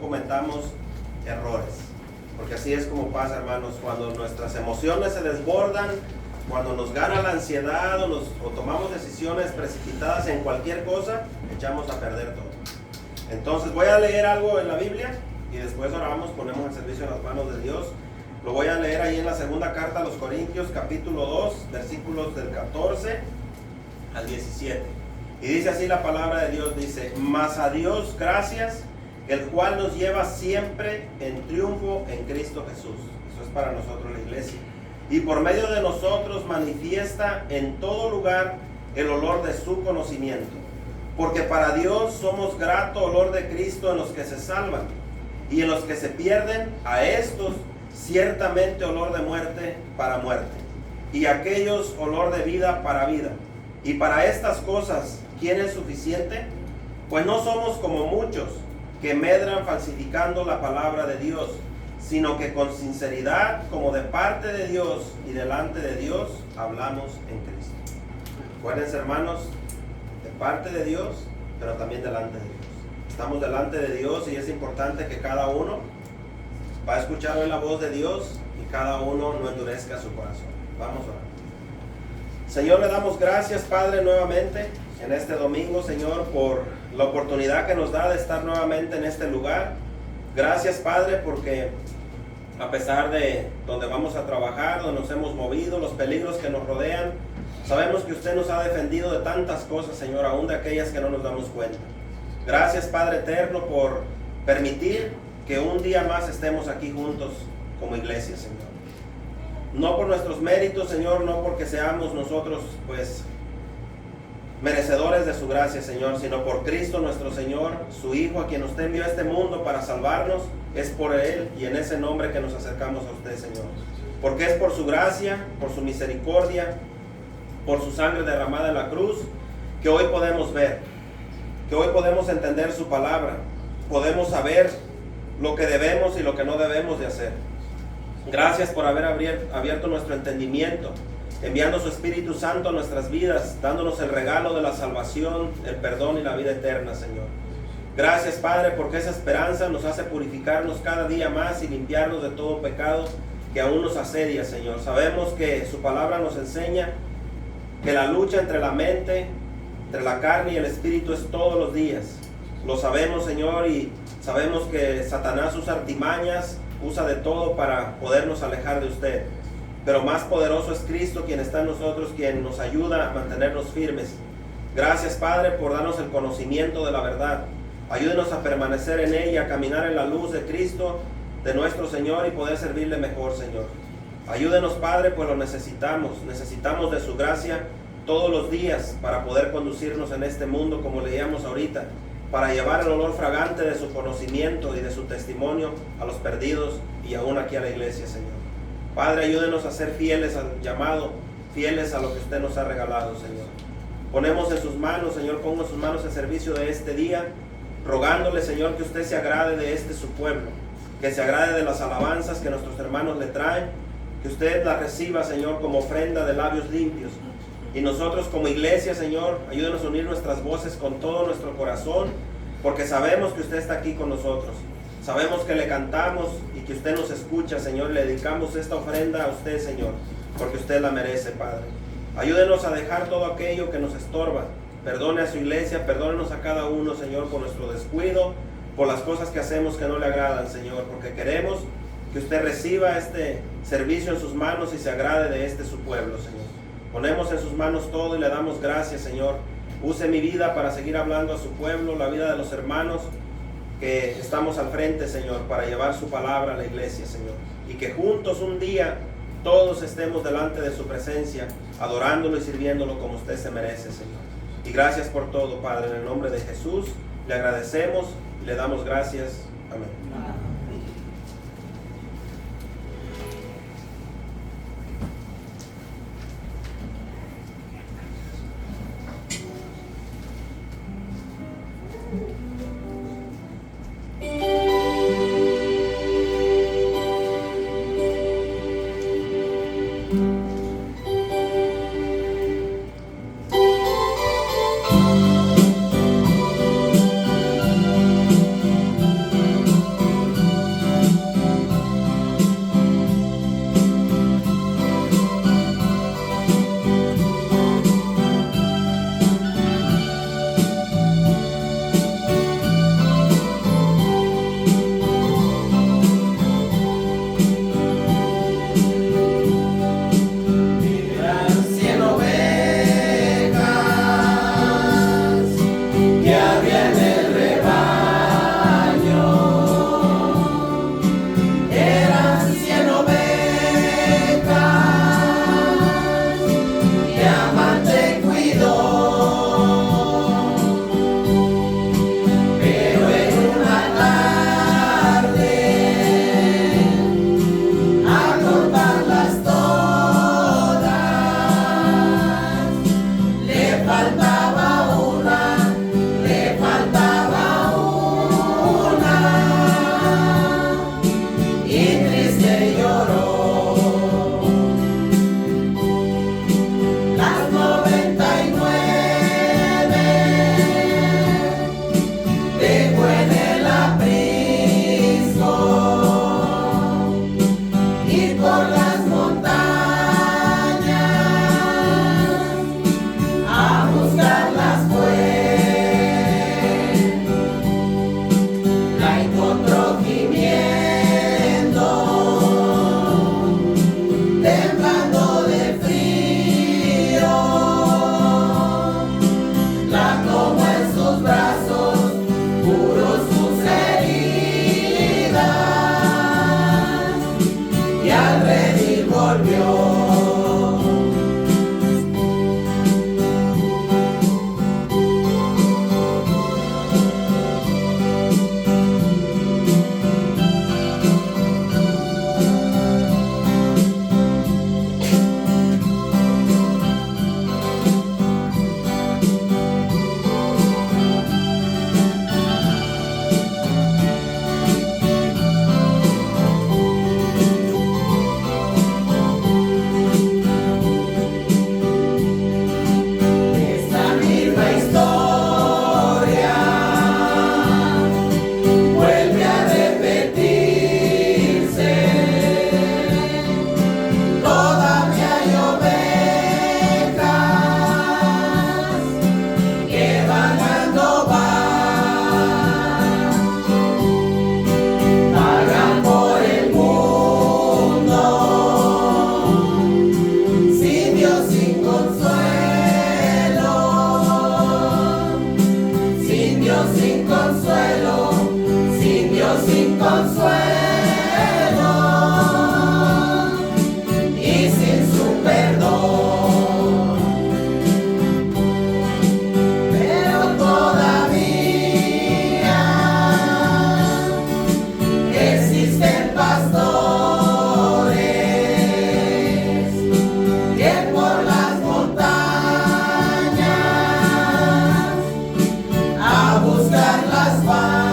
cometamos errores. Porque así es como pasa, hermanos, cuando nuestras emociones se desbordan, cuando nos gana la ansiedad o tomamos decisiones precipitadas en cualquier cosa, echamos a perder todo. Entonces voy a leer algo en la Biblia y después oramos, ponemos el servicio en las manos de Dios. Lo voy a leer ahí en la segunda carta a los Corintios, capítulo 2, versículos del 14 al 17. Y dice así la palabra de Dios, dice: mas a Dios gracias, el cual nos lleva siempre en triunfo en Cristo Jesús. Eso es para nosotros la iglesia. Y por medio de nosotros manifiesta en todo lugar el olor de su conocimiento. Porque para Dios somos grato olor de Cristo en los que se salvan, y en los que se pierden, a estos ciertamente olor de muerte para muerte, y a aquellos olor de vida para vida. Y para estas cosas, ¿quién es suficiente? Pues no somos como muchos que medran falsificando la palabra de Dios, sino que con sinceridad, como de parte de Dios y delante de Dios, hablamos en Cristo. Acuérdense, hermanos, de parte de Dios, pero también delante de Dios. Estamos delante de Dios y es importante que cada uno va a escuchar hoy la voz de Dios y cada uno no endurezca su corazón. Vamos a orar. Señor, le damos gracias, Padre, nuevamente en este domingo, Señor, por la oportunidad que nos da de estar nuevamente en este lugar. Gracias, Padre, porque a pesar de donde vamos a trabajar, donde nos hemos movido, los peligros que nos rodean, sabemos que usted nos ha defendido de tantas cosas, Señor, aún de aquellas que no nos damos cuenta. Gracias, Padre eterno, por permitir que un día más estemos aquí juntos como iglesia, Señor. No por nuestros méritos, Señor, no porque seamos nosotros, pues, merecedores de su gracia, Señor, sino por Cristo nuestro Señor, su Hijo, a quien usted envió a este mundo para salvarnos. Es por Él y en ese nombre que nos acercamos a usted, Señor. Porque es por su gracia, por su misericordia, por su sangre derramada en la cruz, que hoy podemos ver, que hoy podemos entender su palabra, podemos saber lo que debemos y lo que no debemos de hacer. Gracias por haber abierto nuestro entendimiento, enviando su Espíritu Santo a nuestras vidas, dándonos el regalo de la salvación, el perdón y la vida eterna, Señor. Gracias, Padre, porque esa esperanza nos hace purificarnos cada día más y limpiarnos de todo pecado que aún nos asedia, Señor. Sabemos que su palabra nos enseña que la lucha entre la mente, entre la carne y el espíritu es todos los días. Lo sabemos, Señor, y sabemos que Satanás usa artimañas, usa de todo para podernos alejar de usted. Pero más poderoso es Cristo, quien está en nosotros, quien nos ayuda a mantenernos firmes. Gracias, Padre, por darnos el conocimiento de la verdad. Ayúdenos a permanecer en ella, a caminar en la luz de Cristo, de nuestro Señor, y poder servirle mejor, Señor. Ayúdenos, Padre, pues lo necesitamos. Necesitamos de su gracia todos los días para poder conducirnos en este mundo, como leíamos ahorita, para llevar el olor fragante de su conocimiento y de su testimonio a los perdidos y aún aquí a la iglesia, Señor. Padre, ayúdenos a ser fieles al llamado, fieles a lo que usted nos ha regalado, Señor. Ponemos en sus manos, Señor, pongo en sus manos el servicio de este día, rogándole, Señor, que usted se agrade de este su pueblo, que se agrade de las alabanzas que nuestros hermanos le traen, que usted las reciba, Señor, como ofrenda de labios limpios. Y nosotros como iglesia, Señor, ayúdenos a unir nuestras voces con todo nuestro corazón, porque sabemos que usted está aquí con nosotros. Sabemos que le cantamos y que usted nos escucha, Señor. Le dedicamos esta ofrenda a usted, Señor, porque usted la merece, Padre. Ayúdenos a dejar todo aquello que nos estorba. Perdone a su iglesia, perdónenos a cada uno, Señor, por nuestro descuido, por las cosas que hacemos que no le agradan, Señor, porque queremos que usted reciba este servicio en sus manos y se agrade de este su pueblo, Señor. Ponemos en sus manos todo y le damos gracias, Señor. Use mi vida para seguir hablando a su pueblo, la vida de los hermanos que estamos al frente, Señor, para llevar su palabra a la iglesia, Señor. Y que juntos un día todos estemos delante de su presencia, adorándolo y sirviéndolo como usted se merece, Señor. Y gracias por todo, Padre, en el nombre de Jesús. Le agradecemos y le damos gracias. Amén. sin consuelo y sin su perdón, pero todavía existen pastores que por las montañas a buscarlas van.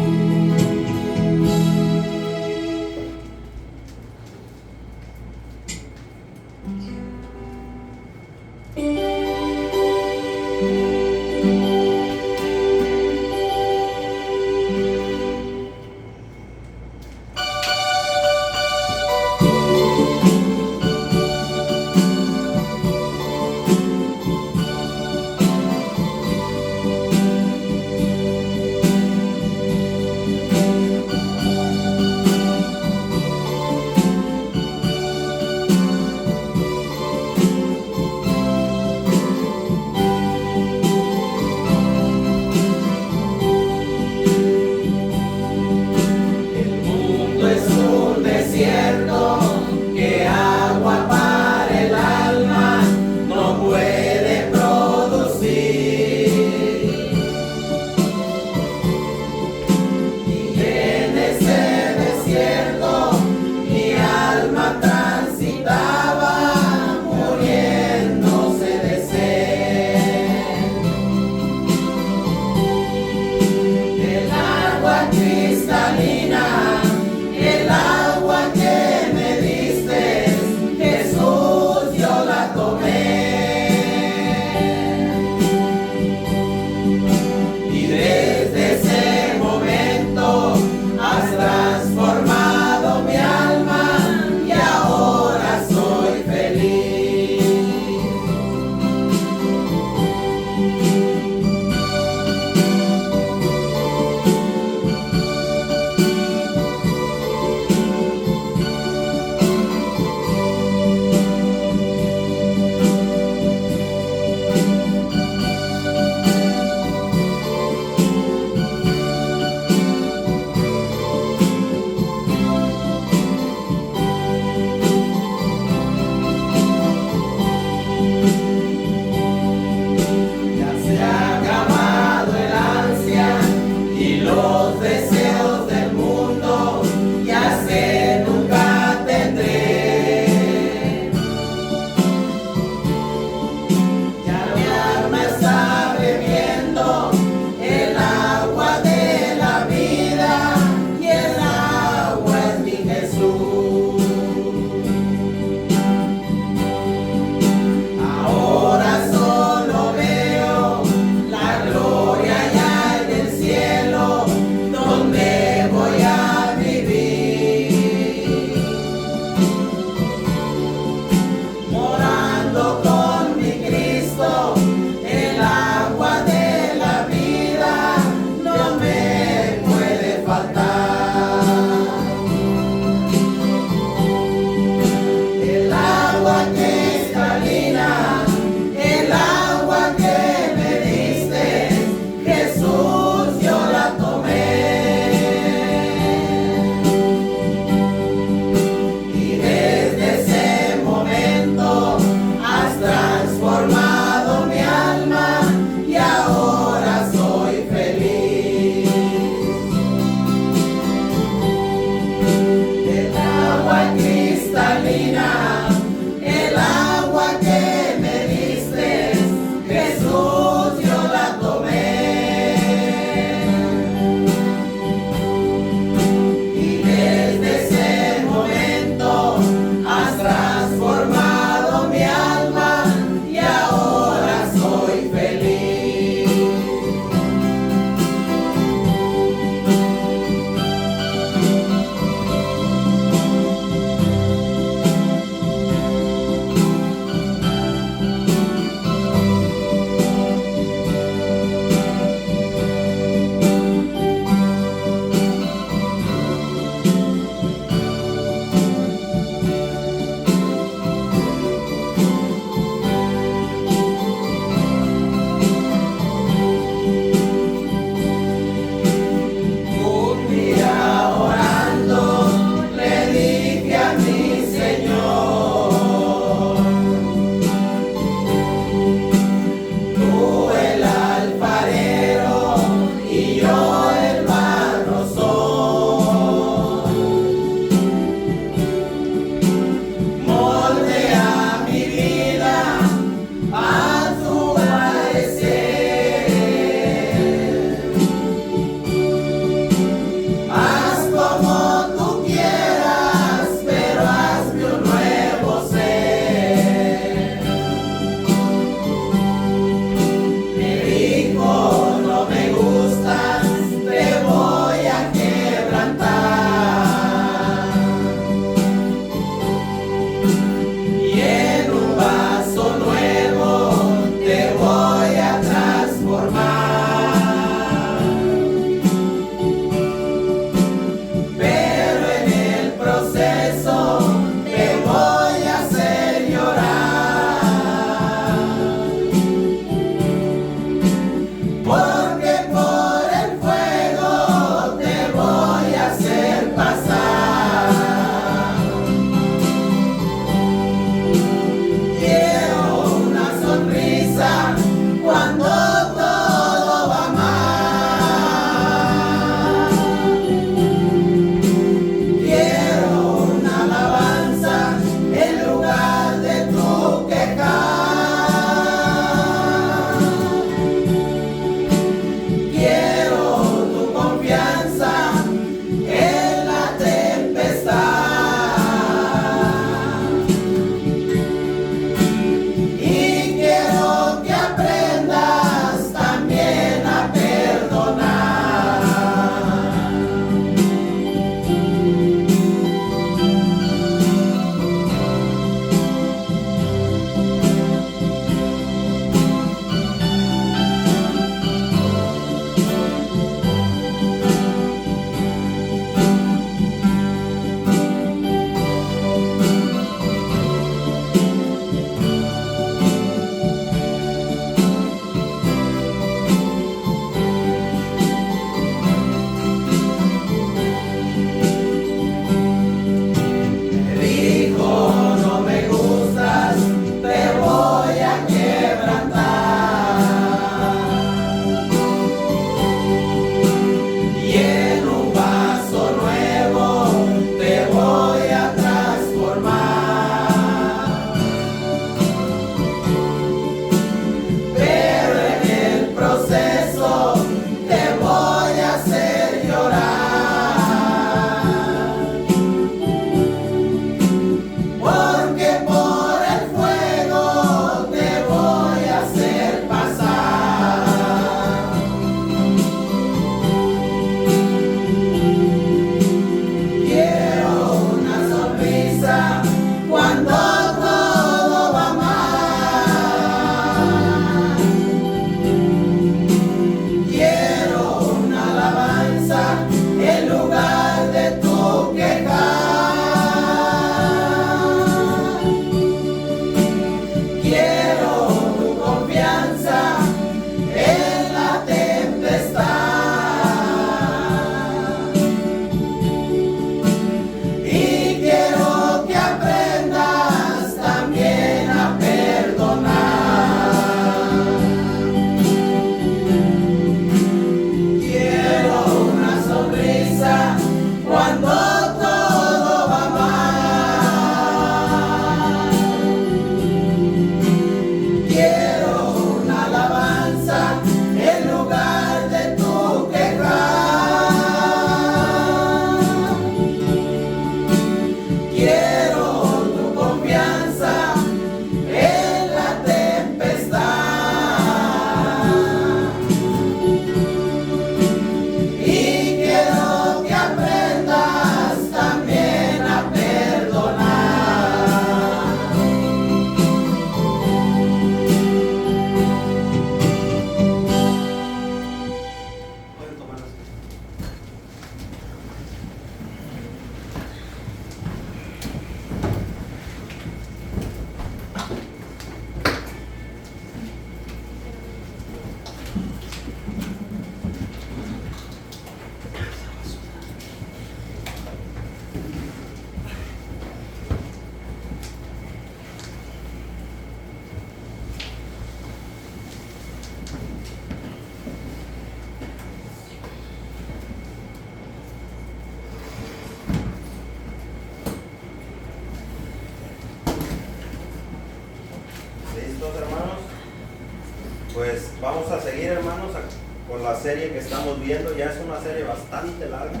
con la serie que estamos viendo. Ya es una serie bastante larga,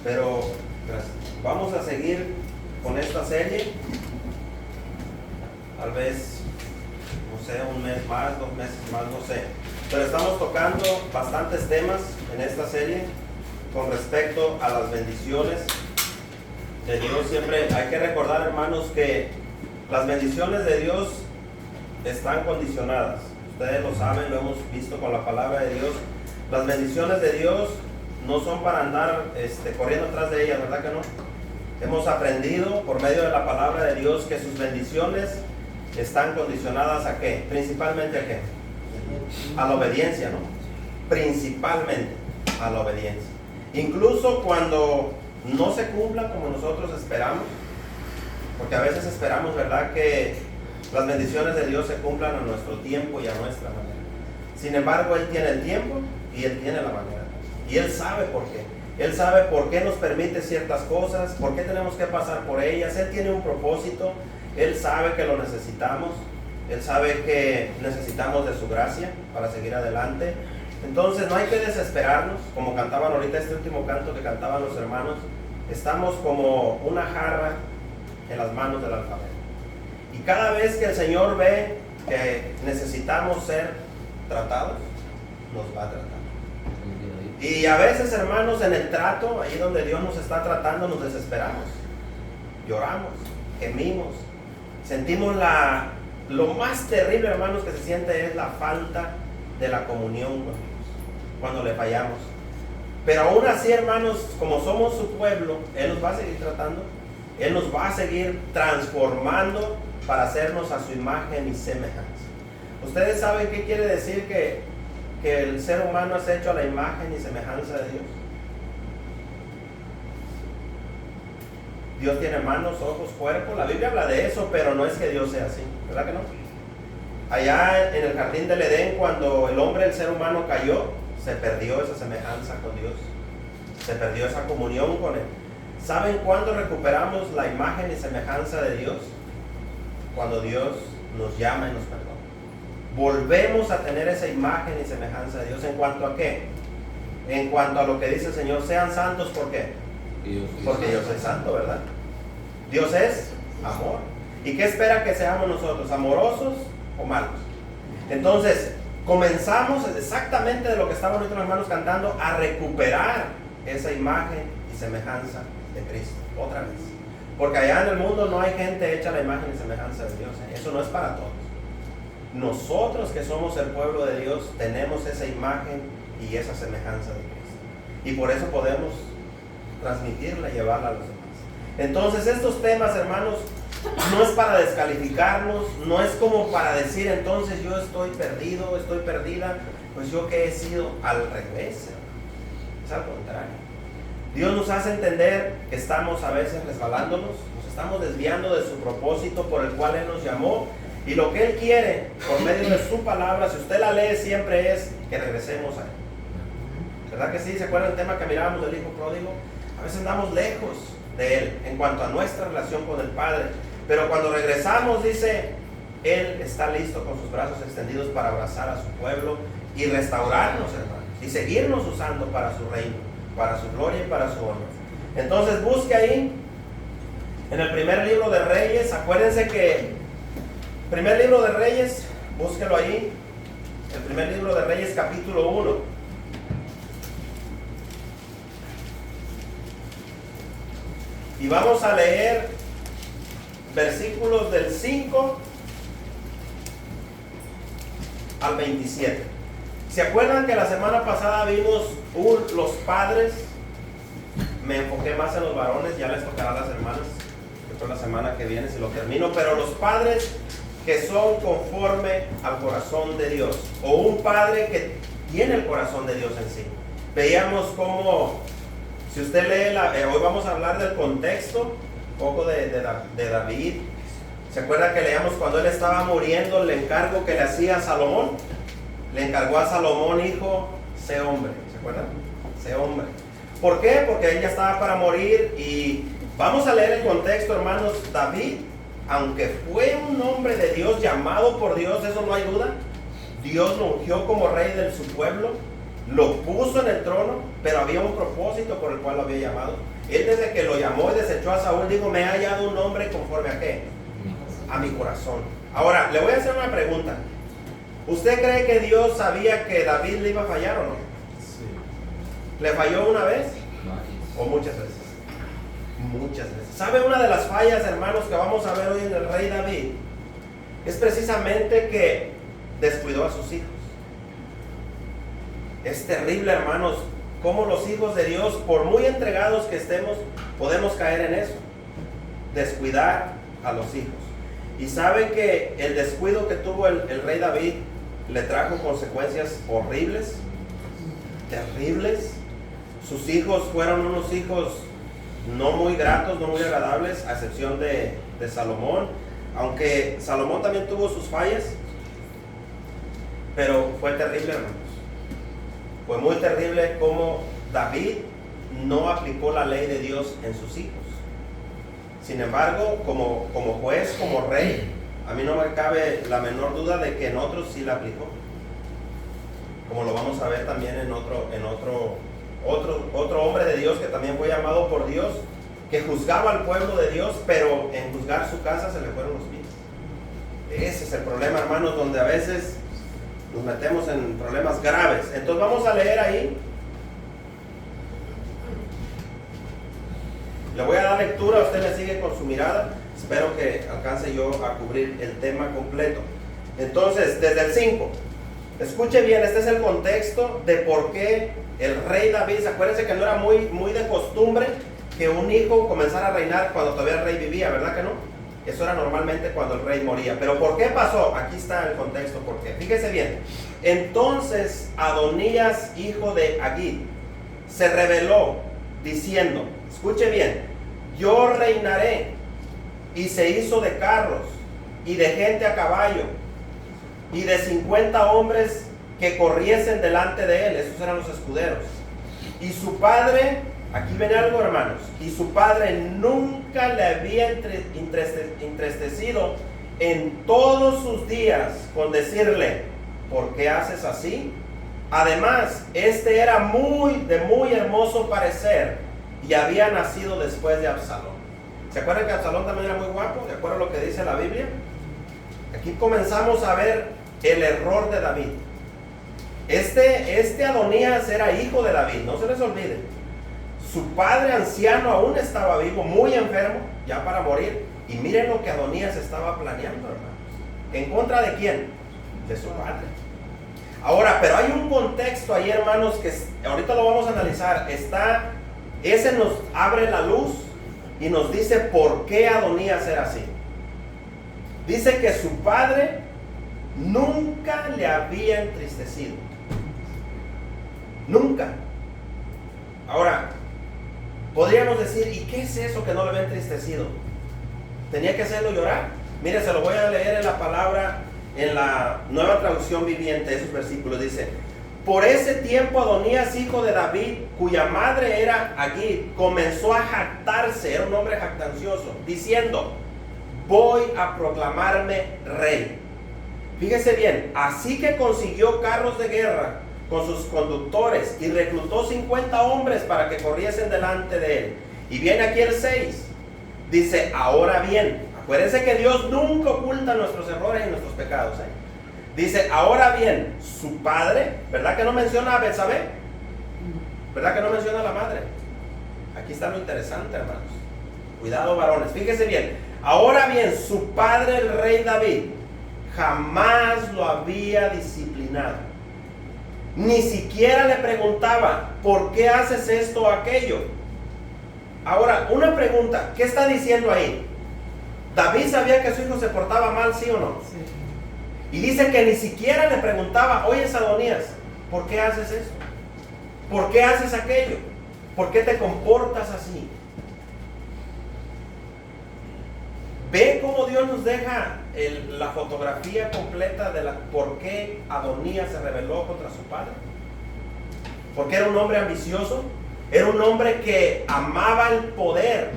pero vamos a seguir con esta serie. Tal vez, no sé, un mes más, 2 meses más, no sé. Pero estamos tocando bastantes temas en esta serie con respecto a las bendiciones de Dios. Siempre hay que recordar, hermanos, que las bendiciones de Dios están condicionadas. Ustedes lo saben, lo hemos visto con la palabra de Dios. Las bendiciones de Dios no son para andar corriendo atrás de ellas, ¿verdad que no? Hemos aprendido por medio de la palabra de Dios que sus bendiciones están condicionadas ¿a qué? Principalmente ¿a qué? A la obediencia, ¿no? Principalmente a la obediencia. Incluso cuando no se cumpla como nosotros esperamos, porque a veces esperamos, ¿verdad?, que las bendiciones de Dios se cumplan a nuestro tiempo y a nuestra manera. Sin embargo, Él tiene el tiempo y Él tiene la manera. Y Él sabe por qué. Él sabe por qué nos permite ciertas cosas, por qué tenemos que pasar por ellas. Él tiene un propósito. Él sabe que lo necesitamos. Él sabe que necesitamos de su gracia para seguir adelante. Entonces no hay que desesperarnos, como cantaban ahorita este último canto que cantaban los hermanos. Estamos como una jarra en las manos del alfarero. Y cada vez que el Señor ve que necesitamos ser tratados, nos va a tratar. Y a veces, hermanos, en el trato, ahí donde Dios nos está tratando, nos desesperamos. Lloramos, gemimos, sentimos lo más terrible, hermanos, que se siente es la falta de la comunión con Dios, cuando le fallamos. Pero aún así, hermanos, como somos su pueblo, Él nos va a seguir tratando. Él nos va a seguir transformando para hacernos a su imagen y semejanza. ¿Ustedes saben qué quiere decir que el ser humano es hecho a la imagen y semejanza de Dios? Dios tiene manos, ojos, cuerpo. La Biblia habla de eso, pero no es que Dios sea así, ¿verdad que no? Allá en el jardín del Edén, cuando el hombre, el ser humano cayó, se perdió esa semejanza con Dios. Se perdió esa comunión con Él. ¿Saben cuándo recuperamos la imagen y semejanza de Dios? Cuando Dios nos llama y nos perdona. Volvemos a tener esa imagen y semejanza de Dios. ¿En cuanto a qué? En cuanto a lo que dice el Señor, sean santos, ¿por qué? Porque yo soy santo, ¿verdad? Dios es amor. ¿Y qué espera que seamos nosotros? ¿Amorosos o malos? Entonces, comenzamos exactamente de lo que estaban nuestros hermanos cantando, a recuperar esa imagen y semejanza de Cristo, otra vez. Porque allá en el mundo no hay gente hecha a la imagen y semejanza de Dios. Eso no es para todos. Nosotros que somos el pueblo de Dios tenemos esa imagen y esa semejanza de Cristo. Y por eso podemos transmitirla y llevarla a los demás. Entonces estos temas, hermanos, no es para descalificarnos, no es como para decir entonces yo estoy perdido, estoy perdida, pues yo que he sido al revés. Es al contrario. Dios nos hace entender que estamos a veces resbalándonos, nos estamos desviando de su propósito por el cual Él nos llamó, y lo que Él quiere por medio de su palabra, si usted la lee, siempre es que regresemos a Él. ¿Verdad que sí? ¿Se acuerdan del tema que mirábamos del hijo pródigo? A veces andamos lejos de Él en cuanto a nuestra relación con el Padre, pero cuando regresamos, dice, Él está listo con sus brazos extendidos para abrazar a su pueblo y restaurarnos, hermanos, y seguirnos usando para su reino, para su gloria y para su honor. Entonces busque ahí en el primer libro de Reyes. Acuérdense que primer libro de Reyes, búsquelo ahí, el primer libro de Reyes, capítulo 1. Y vamos a leer versículos del 5 al 27. ¿Se acuerdan que la semana pasada vimos los padres? Me enfoqué más en los varones, ya les tocará a las hermanas, después la semana que viene si lo termino, pero los padres que son conforme al corazón de Dios, o un padre que tiene el corazón de Dios en sí. Veíamos cómo, si usted lee, hoy vamos a hablar del contexto, un poco de David. ¿Se acuerda que leíamos cuando él estaba muriendo el encargo que le hacía a Salomón? Le encargó a Salomón, hijo, sé hombre. ¿Se acuerdan? Sé hombre. ¿Por qué? Porque él ya estaba para morir. Y vamos a leer el contexto, hermanos. David, aunque fue un hombre de Dios, llamado por Dios, eso no hay duda. Dios lo ungió como rey de su pueblo. lo puso en el trono, pero había un propósito por el cual lo había llamado. Él desde que lo llamó y desechó a Saúl, dijo, me ha hallado un hombre conforme a ¿qué? A mi corazón. Ahora, le voy a hacer una pregunta. ¿Usted cree que Dios sabía que David le iba a fallar o no? Sí. ¿Le falló una vez? ¿O muchas veces? Muchas veces. ¿Sabe una de las fallas, hermanos, que vamos a ver hoy en el rey David? Es precisamente que descuidó a sus hijos. Es terrible, hermanos, cómo los hijos de Dios, por muy entregados que estemos, podemos caer en eso. Descuidar a los hijos. Y sabe que el descuido que tuvo el rey David le trajo consecuencias horribles, terribles. Sus hijos fueron unos hijos no muy gratos, no muy agradables, a excepción de Salomón. Aunque Salomón también tuvo sus fallas, pero fue terrible, hermanos. Fue muy terrible cómo David no aplicó la ley de Dios en sus hijos. Sin embargo, como juez, como rey, a mí no me cabe la menor duda de que en otros sí la aplicó. Como lo vamos a ver también en otro hombre de Dios que también fue llamado por Dios, que juzgaba al pueblo de Dios, pero en juzgar su casa se le fueron los pies. Ese es el problema, hermanos, donde a veces nos metemos en problemas graves. Entonces vamos a leer ahí. Le voy a dar lectura, usted me sigue con su mirada. Espero que alcance yo a cubrir el tema completo. Entonces, desde el 5. Escuche bien, este es el contexto de por qué el rey David, acuérdense que no era muy de costumbre que un hijo comenzara a reinar cuando todavía el rey vivía, ¿verdad que no? Eso era normalmente cuando el rey moría. Pero ¿por qué pasó? Aquí está el contexto, ¿por qué? Fíjese bien. Entonces Adonías, hijo de Agit, se rebeló diciendo, escuche bien, yo reinaré, y se hizo de carros y de gente a caballo y de 50 hombres que corriesen delante de él. Esos eran los escuderos. Y su padre, aquí viene algo, hermanos, y su padre nunca le había entristecido en todos sus días con decirle, ¿por qué haces así? Además, este era de muy hermoso parecer y había nacido después de Absalón. ¿Se acuerdan que Absalón también era muy guapo? ¿De acuerdo a lo que dice la Biblia? Aquí comenzamos a ver el error de David. Este Adonías era hijo de David, no se les olvide. Su padre anciano aún estaba vivo, muy enfermo, ya para morir. Y miren lo que Adonías estaba planeando, hermanos. ¿En contra de quién? De su padre. Ahora, pero hay un contexto ahí, hermanos, que ahorita lo vamos a analizar. Ese nos abre la luz y nos dice por qué Adonías era así. Dice que su padre nunca le había entristecido. Nunca. Ahora, podríamos decir, ¿y qué es eso que no le había entristecido? ¿Tenía que hacerlo llorar? Mire, se lo voy a leer en la palabra, en la Nueva Traducción Viviente, esos versículos. Dice, por ese tiempo Adonías, hijo de David, cuya madre era Agit, comenzó a jactarse, era un hombre jactancioso, diciendo, voy a proclamarme rey. Fíjese bien, así que consiguió carros de guerra con sus conductores y reclutó 50 hombres para que corriesen delante de él. Y viene aquí el 6. Dice, ahora bien, acuérdense que Dios nunca oculta nuestros errores y nuestros pecados. Dice, ahora bien, su padre, ¿verdad que no menciona a Betsabé? ¿Verdad que no menciona a la madre? Aquí está lo interesante, hermanos. Cuidado, varones, fíjese bien. Ahora bien, su padre, el rey David, jamás lo había disciplinado. Ni siquiera le preguntaba, ¿por qué haces esto o aquello? Ahora, una pregunta, ¿qué está diciendo ahí? ¿David sabía que su hijo se portaba mal, sí o no? Sí. Y dice que ni siquiera le preguntaba, oye Adonías, ¿por qué haces eso? ¿Por qué haces aquello? ¿Por qué te comportas así? ¿Ve cómo Dios nos deja la fotografía completa de por qué Adonías se rebeló contra su padre? Porque era un hombre ambicioso, era un hombre que amaba el poder.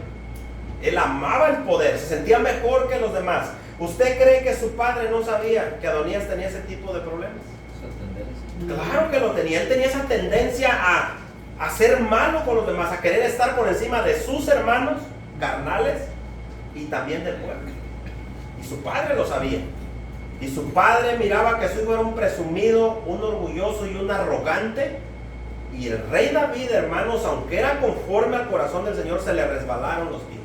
Él amaba el poder, se sentía mejor que los demás. ¿Usted cree que su padre no sabía que Adonías tenía ese tipo de problemas? Claro que lo tenía. Él tenía esa tendencia a ser malo con los demás, a querer estar por encima de sus hermanos carnales y también del pueblo. Y su padre lo sabía. Y su padre miraba que su hijo era un presumido, un orgulloso y un arrogante. Y el rey David, hermanos, aunque era conforme al corazón del Señor, se le resbalaron los pies.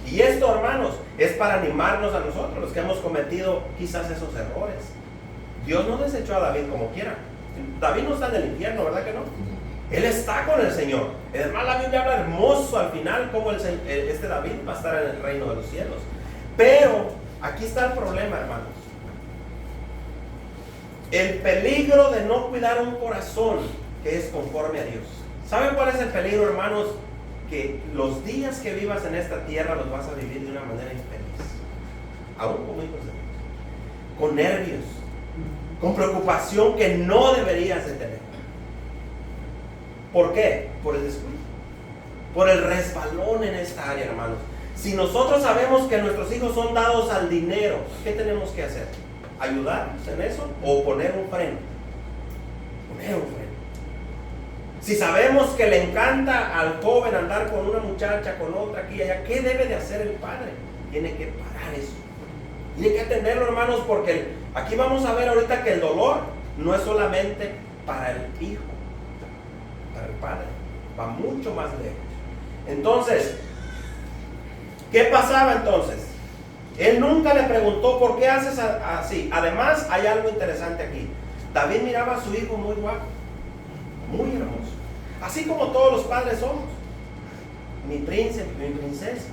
Y esto, hermanos, es para animarnos a nosotros, los que hemos cometido quizás esos errores. Dios no desechó a David como quiera. David no está en el infierno, ¿verdad que no? Él está con el Señor. Además, la Biblia habla hermoso al final cómo este David va a estar en el reino de los cielos. Pero aquí está el problema, hermanos. El peligro de no cuidar un corazón que es conforme a Dios. ¿Saben cuál es el peligro, hermanos? Que los días que vivas en esta tierra los vas a vivir de una manera infeliz. Aún como hijos de Dios. Con nervios. Con preocupación que no deberías de tener. ¿Por qué? Por el descuido. Por el resbalón en esta área, hermanos. Si nosotros sabemos que nuestros hijos son dados al dinero, ¿qué tenemos que hacer? ¿Ayudarnos en eso o poner un freno? Poner un freno. Si sabemos que le encanta al joven andar con una muchacha, con otra aquí y allá, ¿qué debe de hacer el padre? Tiene que parar eso. Tiene que atenderlo, hermanos, porque aquí vamos a ver ahorita que el dolor no es solamente para el hijo, para el padre, va mucho más lejos. Entonces, ¿qué pasaba entonces? Él nunca le preguntó por qué haces así. Además, hay algo interesante aquí. David miraba a su hijo muy guapo, muy hermoso, así como todos los padres somos. Mi príncipe, mi princesa.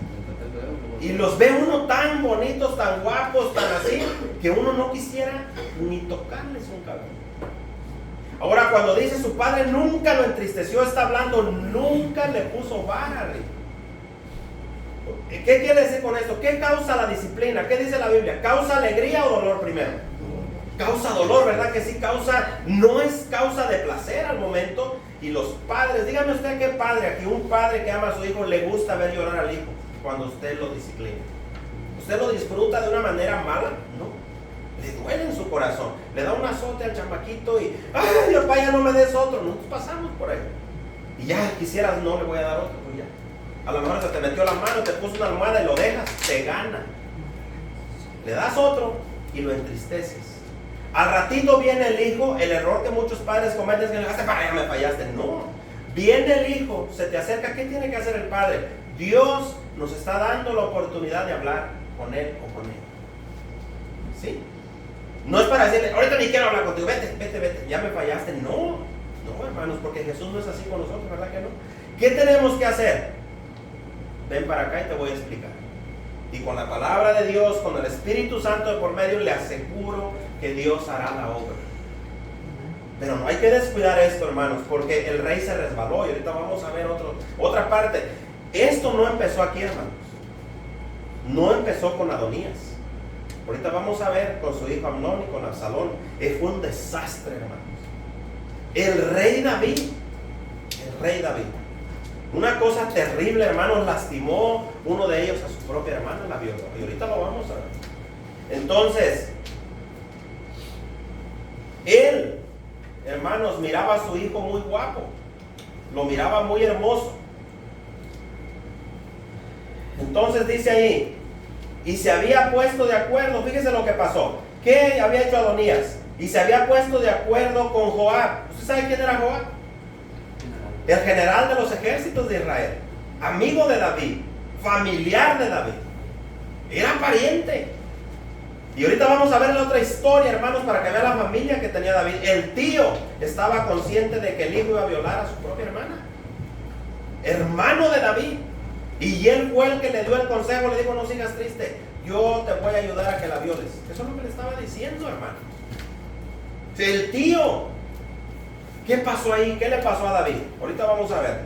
Y los ve uno tan bonitos, tan guapos, tan así, que uno no quisiera ni tocarles un cabello. Ahora, cuando dice su padre nunca lo entristeció, está hablando, nunca le puso vara. ¿Qué quiere decir con esto? ¿Qué causa la disciplina? ¿Qué dice la Biblia? ¿Causa alegría o dolor primero? Causa dolor, ¿verdad que sí? No es causa de placer al momento. Y los padres, dígame usted qué padre aquí, un padre que ama a su hijo, le gusta ver llorar al hijo cuando usted lo disciplina. ¿Usted lo disfruta de una manera mala? No. Le duele en su corazón. Le da un azote al chamaquito y, ¡ay, papá, ya no me des otro! Nosotros pasamos por ahí. Y ya quisieras, no le voy a dar otro, pues ya. A lo mejor se te metió la mano, te puso una almohada y lo dejas, te gana. Le das otro y lo entristeces. Al ratito viene el hijo, el error que muchos padres cometen es que le dices, para allá me fallaste. No, viene el hijo, se te acerca, ¿qué tiene que hacer el padre? Dios nos está dando la oportunidad de hablar con él o con él. ¿Sí? No es para decirle, ahorita ni quiero hablar contigo, vete, ya me fallaste. No, hermanos, porque Jesús no es así con nosotros, ¿verdad que no? ¿Qué tenemos que hacer? Ven para acá y te voy a explicar. Y con la palabra de Dios, con el Espíritu Santo de por medio, le aseguro que Dios hará la obra. Pero no hay que descuidar esto, hermanos, porque el rey se resbaló. Y ahorita vamos a ver otra parte. Esto no empezó aquí, hermanos. No empezó con Adonías. Ahorita vamos a ver con su hijo Amnón y con Absalón. Fue un desastre, hermanos. El rey David. Una cosa terrible, hermanos, lastimó uno de ellos a su propia hermana, la violó. Y ahorita lo vamos a ver. Entonces, él, hermanos, miraba a su hijo muy guapo. Lo miraba muy hermoso. Entonces dice ahí, y se había puesto de acuerdo, fíjese lo que pasó. ¿Qué había hecho Adonías? Y se había puesto de acuerdo con Joab. ¿Usted sabe quién era Joab? El general de los ejércitos de Israel, amigo de David, familiar de David, era pariente. Y ahorita vamos a ver la otra historia, hermanos, para que vean la familia que tenía David. El tío estaba consciente de que el hijo iba a violar a su propia hermana, hermano de David, y él fue el que le dio el consejo, le dijo, no sigas triste, yo te voy a ayudar a que la violes. Eso es lo que le estaba diciendo, hermano. El tío. ¿Qué pasó ahí? ¿Qué le pasó a David? Ahorita vamos a ver.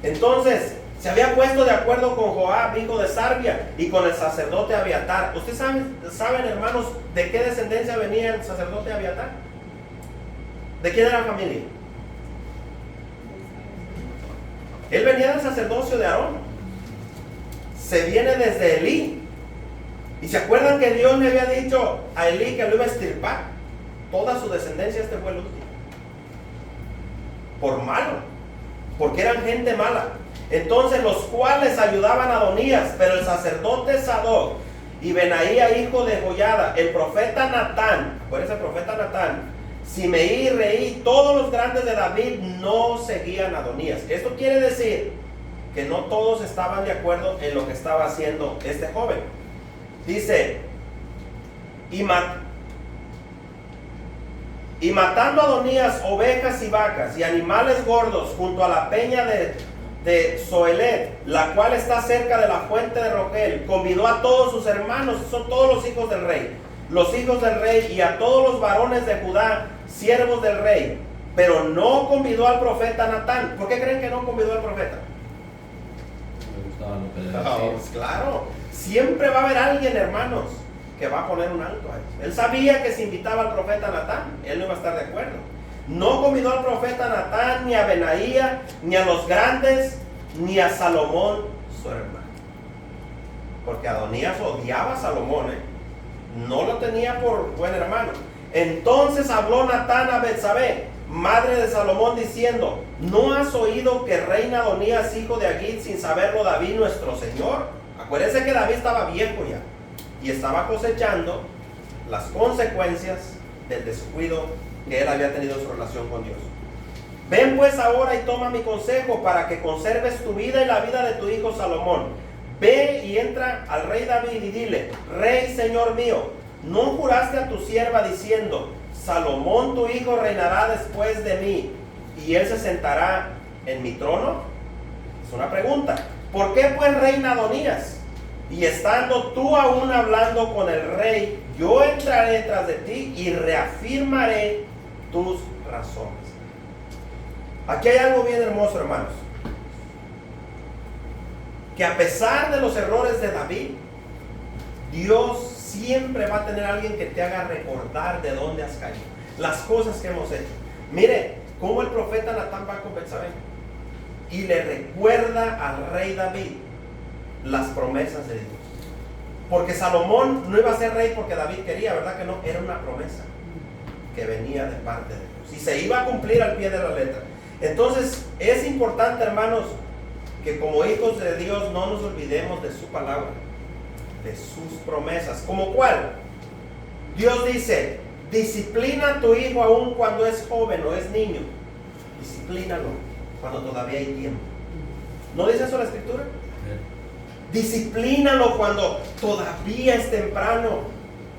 Entonces, se había puesto de acuerdo con Joab, hijo de Sarvia, y con el sacerdote Abiatar. ¿Ustedes saben, hermanos, de qué descendencia venía el sacerdote Abiatar? ¿De quién era la familia? Él venía del sacerdocio de Aarón. Se viene desde Elí. ¿Y se acuerdan que Dios le había dicho a Elí que lo iba a extirpar? Toda su descendencia, este fue el último. por malo, porque eran gente mala. Entonces los cuales ayudaban a Adonías, pero el sacerdote Sadoc y Benaía, hijo de Joiada, el profeta Natán, acuérdense, el profeta Natán, Simeí y Reí, todos los grandes de David no seguían a Adonías. Esto quiere decir que no todos estaban de acuerdo en lo que estaba haciendo este joven. Dice, y matando a Adonías ovejas y vacas y animales gordos junto a la peña de Zoelet, la cual está cerca de la fuente de Rogel, convidó a todos sus hermanos, son todos los hijos del rey, y a todos los varones de Judá, siervos del rey, pero no convidó al profeta Natán. ¿Por qué creen que no convidó al profeta? Me gustaba lo que le decía. Pues claro, siempre va a haber alguien, hermanos, que va a poner un alto a eso. Él sabía que si invitaba al profeta Natán, él no iba a estar de acuerdo. No convidó al profeta Natán, ni a Benaía, ni a los grandes, ni a Salomón, su hermano. Porque Adonías odiaba a Salomón, no lo tenía por buen hermano. Entonces habló Natán a Betsabé, madre de Salomón, diciendo, ¿no has oído que reina Adonías, hijo de Agit, sin saberlo David nuestro señor? Acuérdense que David estaba viejo ya y estaba cosechando las consecuencias del descuido que él había tenido en su relación con Dios. Ven pues ahora y toma mi consejo para que conserves tu vida y la vida de tu hijo Salomón. Ve y entra al rey David y dile, rey, señor mío, ¿no juraste a tu sierva diciendo, Salomón tu hijo reinará después de mí y él se sentará en mi trono? Es una pregunta. ¿Por qué pues reina Adonías? Y estando tú aún hablando con el rey, yo entraré tras de ti y reafirmaré tus razones. Aquí hay algo bien hermoso, hermanos. Que a pesar de los errores de David, Dios siempre va a tener a alguien que te haga recordar de dónde has caído, las cosas que hemos hecho. Mire cómo el profeta Natán va con Betsabé y le recuerda al rey David las promesas de Dios. Porque Salomón no iba a ser rey porque David quería, ¿verdad que no? Era una promesa que venía de parte de Dios y se iba a cumplir al pie de la letra. Entonces es importante, hermanos, que como hijos de Dios no nos olvidemos de su palabra, de sus promesas. ¿Como cuál? Dios dice, disciplina a tu hijo aún cuando es joven o es niño. Disciplínalo cuando todavía hay tiempo. ¿No dice eso la escritura? Disciplínalo cuando todavía es temprano,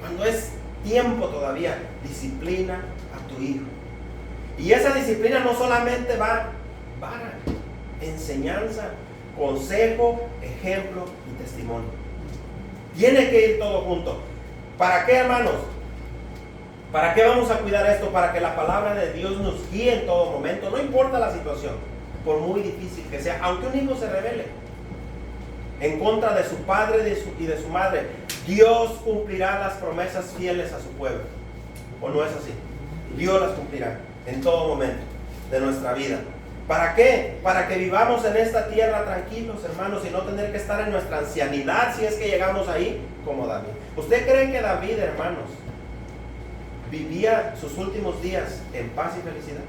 cuando es tiempo todavía. Disciplina a tu hijo. Y esa disciplina no solamente va para enseñanza, consejo, ejemplo y testimonio. Tiene que ir todo junto. ¿Para qué, hermanos? ¿Para qué vamos a cuidar esto? Para que la palabra de Dios nos guíe en todo momento. No importa la situación, por muy difícil que sea. Aunque un hijo se rebele en contra de su padre y de su madre, Dios cumplirá las promesas fieles a su pueblo. ¿O no es así? Dios las cumplirá en todo momento de nuestra vida. ¿Para qué? Para que vivamos en esta tierra tranquilos, hermanos, y no tener que estar en nuestra ancianidad si es que llegamos ahí como David. ¿Usted cree que David, hermanos, vivía sus últimos días en paz y felicidad?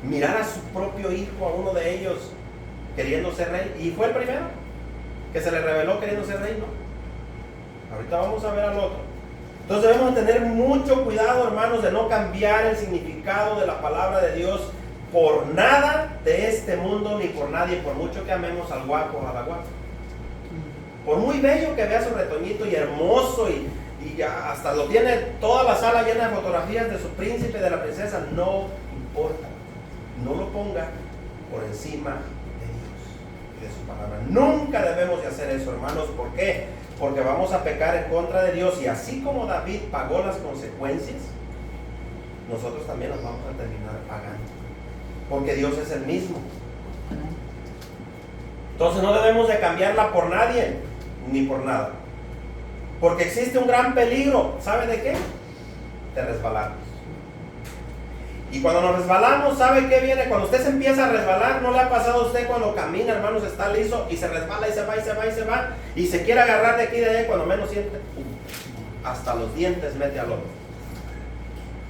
Mirar a su propio hijo, a uno de ellos, queriendo ser rey, y fue el primero que se le reveló queriendo ser rey, ¿no? Ahorita vamos a ver al otro. Entonces debemos tener mucho cuidado, hermanos, de no cambiar el significado de la palabra de Dios por nada de este mundo, ni por nadie, por mucho que amemos al guapo o a la guapa. Por muy bello que vea su retoñito y hermoso y ya hasta lo tiene toda la sala llena de fotografías de su príncipe, de la princesa, no importa. No lo ponga por encima de Dios y de su palabra. Nunca debemos de hacer eso, hermanos. ¿Por qué? Porque vamos a pecar en contra de Dios, y así como David pagó las consecuencias, nosotros también las vamos a terminar pagando, porque Dios es el mismo. Entonces no debemos de cambiarla por nadie ni por nada, porque existe un gran peligro. ¿Sabe de qué? De resbalarnos. Y cuando nos resbalamos, ¿sabe qué viene? Cuando usted se empieza a resbalar, ¿no le ha pasado a usted cuando camina, hermanos, está liso y se resbala y se va y se va y se va y se quiere agarrar de aquí y de allá, cuando menos siente, hasta los dientes mete al otro?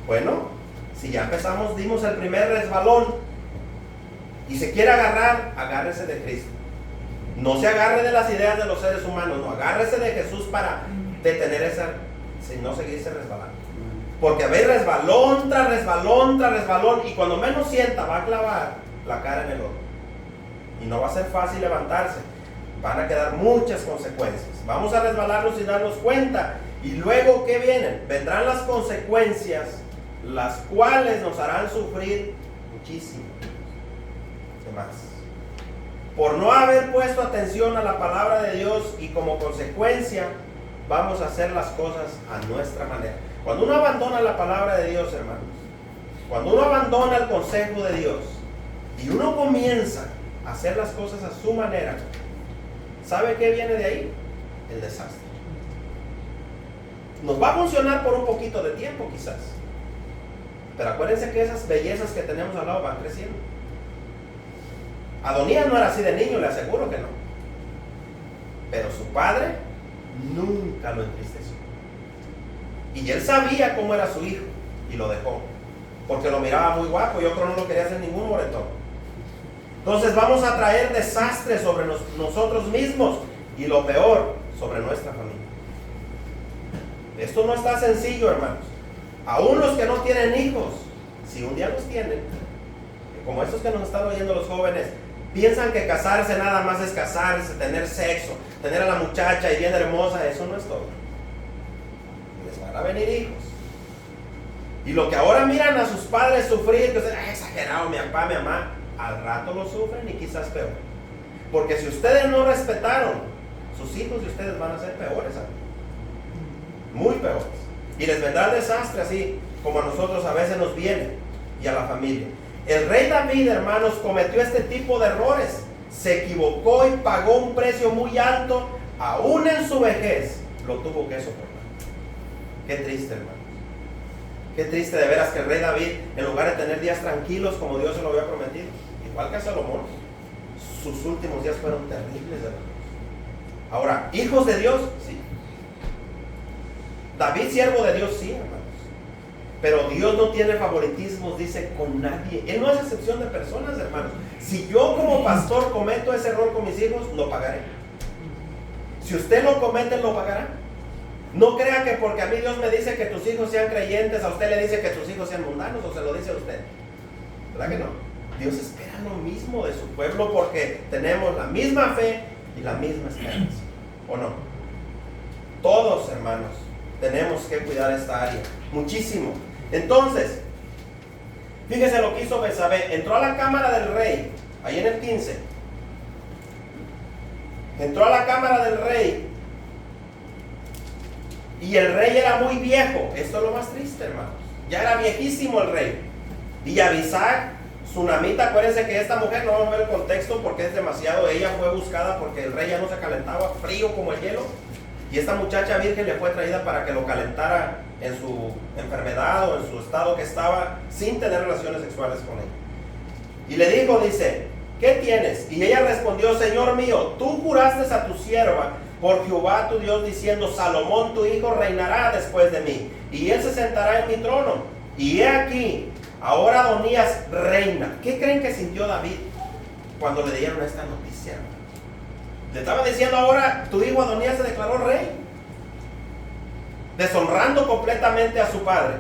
Bueno, si ya empezamos, dimos el primer resbalón, y se quiere agarrar, agárrese de Cristo. No se agarre de las ideas de los seres humanos, no, agárrese de Jesús para detener esa, si no seguirse resbalando. Porque a ver, resbalón tras resbalón tras resbalón, y cuando menos sienta va a clavar la cara en el hoyo. Y no va a ser fácil levantarse. Van a quedar muchas consecuencias. Vamos a resbalarnos sin darnos cuenta. Y luego, ¿qué vienen? Vendrán las consecuencias, las cuales nos harán sufrir muchísimo. ¿Qué más? Por no haber puesto atención a la palabra de Dios, y como consecuencia vamos a hacer las cosas a nuestra manera. Cuando uno abandona la palabra de Dios, hermanos, cuando uno abandona el consejo de Dios y uno comienza a hacer las cosas a su manera, ¿sabe qué viene de ahí? El desastre. Nos va a funcionar por un poquito de tiempo quizás, pero acuérdense que esas bellezas que tenemos al lado van creciendo. Adonías no era así de niño, le aseguro que no, pero su padre nunca lo entristeció. Y él sabía cómo era su hijo y lo dejó, porque lo miraba muy guapo y otro no lo quería hacer ningún moretón. Entonces vamos a traer desastres sobre nosotros mismos, y lo peor, sobre nuestra familia. Esto no está sencillo, hermanos. Aún los que no tienen hijos, si un día los tienen, como estos que nos están oyendo los jóvenes, piensan que casarse nada más es casarse, tener sexo, tener a la muchacha y bien hermosa. Eso no es todo. Les van a venir hijos. Y lo que ahora miran a sus padres sufrir, que es exagerado, mi papá, mi mamá, al rato lo sufren, y quizás peor. Porque si ustedes no respetaron, sus hijos de ustedes van a ser peores, muy peores. Y les vendrá el desastre, así como a nosotros a veces nos viene, y a la familia. El rey David, hermanos, cometió este tipo de errores. Se equivocó y pagó un precio muy alto. Aún en su vejez lo tuvo que soportar. Qué triste, hermanos. Qué triste de veras que el rey David, en lugar de tener días tranquilos como Dios se lo había prometido, igual que a Salomón, sus últimos días fueron terribles, hermanos. Ahora, hijos de Dios, sí. David, siervo de Dios, sí, hermanos. Pero Dios no tiene favoritismos, dice, con nadie. Él no es excepción de personas, hermanos. Si yo como pastor cometo ese error con mis hijos, lo pagaré. Si usted lo comete, lo pagará. No crea que porque a mí Dios me dice que tus hijos sean creyentes, a usted le dice que tus hijos sean mundanos, o se lo dice a usted. ¿Verdad que no? Dios espera lo mismo de su pueblo, porque tenemos la misma fe y la misma esperanza. ¿O no? Todos, hermanos, tenemos que cuidar esta área muchísimo. Entonces, fíjese lo que hizo Betsabé. Entró a la cámara del rey, ahí en el 15. Entró a la cámara del rey, y el rey era muy viejo. Esto es lo más triste, hermanos. Ya era viejísimo el rey. Y Abisag, sunamita, acuérdense que esta mujer, no vamos a ver el contexto porque es demasiado. Ella fue buscada porque el rey ya no se calentaba, frío como el hielo. Y esta muchacha virgen le fue traída para que lo calentara en su enfermedad o en su estado que estaba, sin tener relaciones sexuales con él. Y le dijo, dice, ¿qué tienes? Y ella respondió, Señor mío, tú juraste a tu sierva por Jehová tu Dios, diciendo, Salomón tu hijo reinará después de mí, y él se sentará en mi trono. Y he aquí, ahora Adonías reina. ¿Qué creen que sintió David cuando le dieron esta noticia? Le estaba diciendo, ahora tu hijo Adonías se declaró rey, deshonrando completamente a su padre.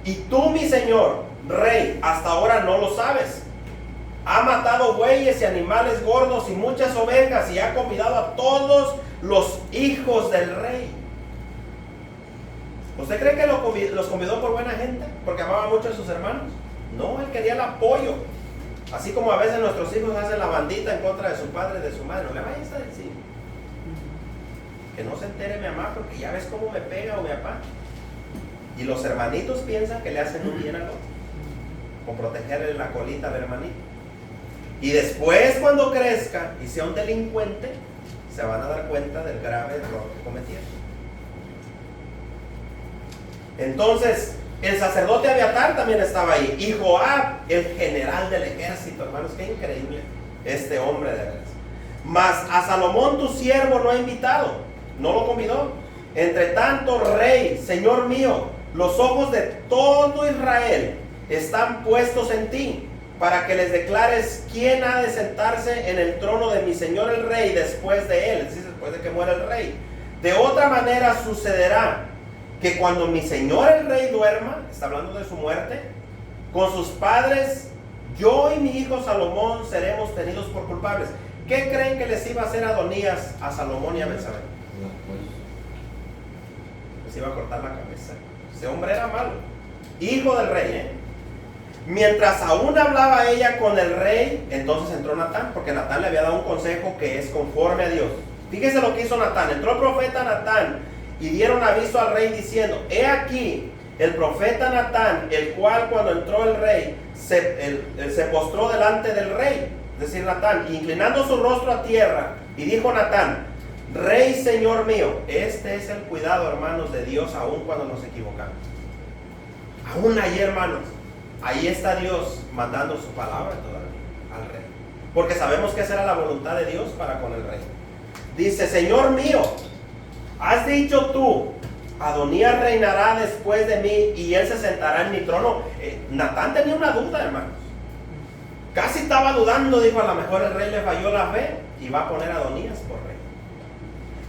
Y tú, mi señor rey, hasta ahora no lo sabes. Ha matado bueyes y animales gordos y muchas ovejas, y ha convidado a todos los hijos del rey. ¿Usted cree que los convidó por buena gente? ¿Porque amaba mucho a sus hermanos? No, él quería el apoyo. Así como a veces nuestros hijos hacen la bandita en contra de su padre y de su madre. No le vaya a estar encima. Que no se entere mi mamá, porque ya ves cómo me pega, o mi papá. Y los hermanitos piensan que le hacen un bien al otro, con protegerle la colita al hermanito. Y después, cuando crezca y sea un delincuente, se van a dar cuenta del grave error que cometieron. Entonces, el sacerdote Abiatar también estaba ahí. Y Joab, el general del ejército, hermanos, qué increíble este hombre de veras. Mas a Salomón tu siervo no ha invitado, no lo convidó. Entre tanto, rey, señor mío, los ojos de todo Israel están puestos en ti, para que les declares quién ha de sentarse en el trono de mi señor el rey después de él, es decir, después de que muera el rey. De otra manera sucederá que cuando mi señor el rey duerma, está hablando de su muerte, con sus padres, yo y mi hijo Salomón seremos tenidos por culpables. ¿Qué creen que les iba a hacer Adonías a Salomón y a Betsabé? Les iba a cortar la cabeza. Ese hombre era malo, hijo del rey, Mientras aún hablaba ella con el rey, entonces entró Natán, porque Natán le había dado un consejo que es conforme a Dios. Fíjese lo que hizo Natán. Entró el profeta Natán y dieron aviso al rey diciendo: he aquí el profeta Natán, el cual cuando entró el rey se postró delante del rey, es decir, Natán, inclinando su rostro a tierra, y dijo Natán: rey, señor mío. Este es el cuidado, hermanos, de Dios, aún cuando nos equivocamos. Aún ahí, hermanos, ahí está Dios mandando su palabra todavía al rey, porque sabemos que esa era la voluntad de Dios para con el rey. Dice: Señor mío, has dicho tú, Adonías reinará después de mí y él se sentará en mi trono. Natán tenía una duda, hermanos. Casi estaba dudando, dijo: a lo mejor el rey le falló la fe y va a poner a Adonías por rey.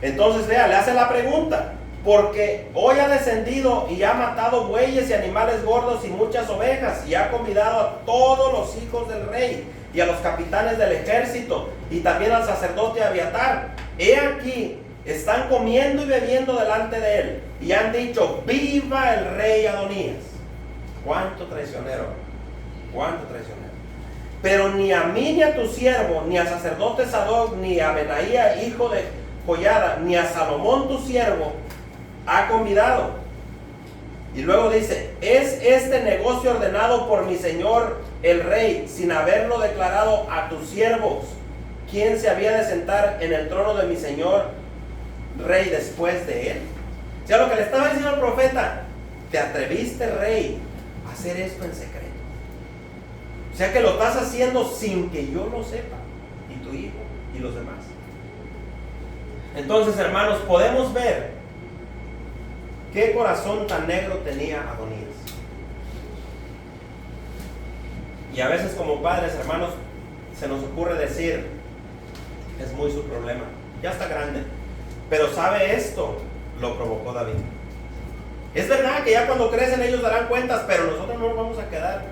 Entonces, vea, le hace la pregunta: porque hoy ha descendido y ha matado bueyes y animales gordos y muchas ovejas, y ha convidado a todos los hijos del rey y a los capitanes del ejército y también al sacerdote Abiatar. He aquí, están comiendo y bebiendo delante de él y han dicho: viva el rey Adonías. Cuánto traicionero, cuánto traicionero. Pero ni a mí ni a tu siervo, ni al sacerdote Sadoc, ni a Benaía hijo de Joiada, ni a Salomón tu siervo ha convidado. Y luego dice: ¿es este negocio ordenado por mi señor el rey sin haberlo declarado a tus siervos? ¿Quién se había de sentar en el trono de mi señor rey después de él? O sea, lo que le estaba diciendo el profeta: te atreviste, rey, a hacer esto en secreto. O sea que lo estás haciendo sin que yo lo sepa, y tu hijo y los demás. Entonces, hermanos, podemos ver qué corazón tan negro tenía Adonías. Y a veces como padres, hermanos, se nos ocurre decir: es muy su problema, ya está grande. Pero sabe, esto lo provocó David. Es verdad que ya cuando crecen ellos darán cuentas, pero nosotros no nos vamos a quedar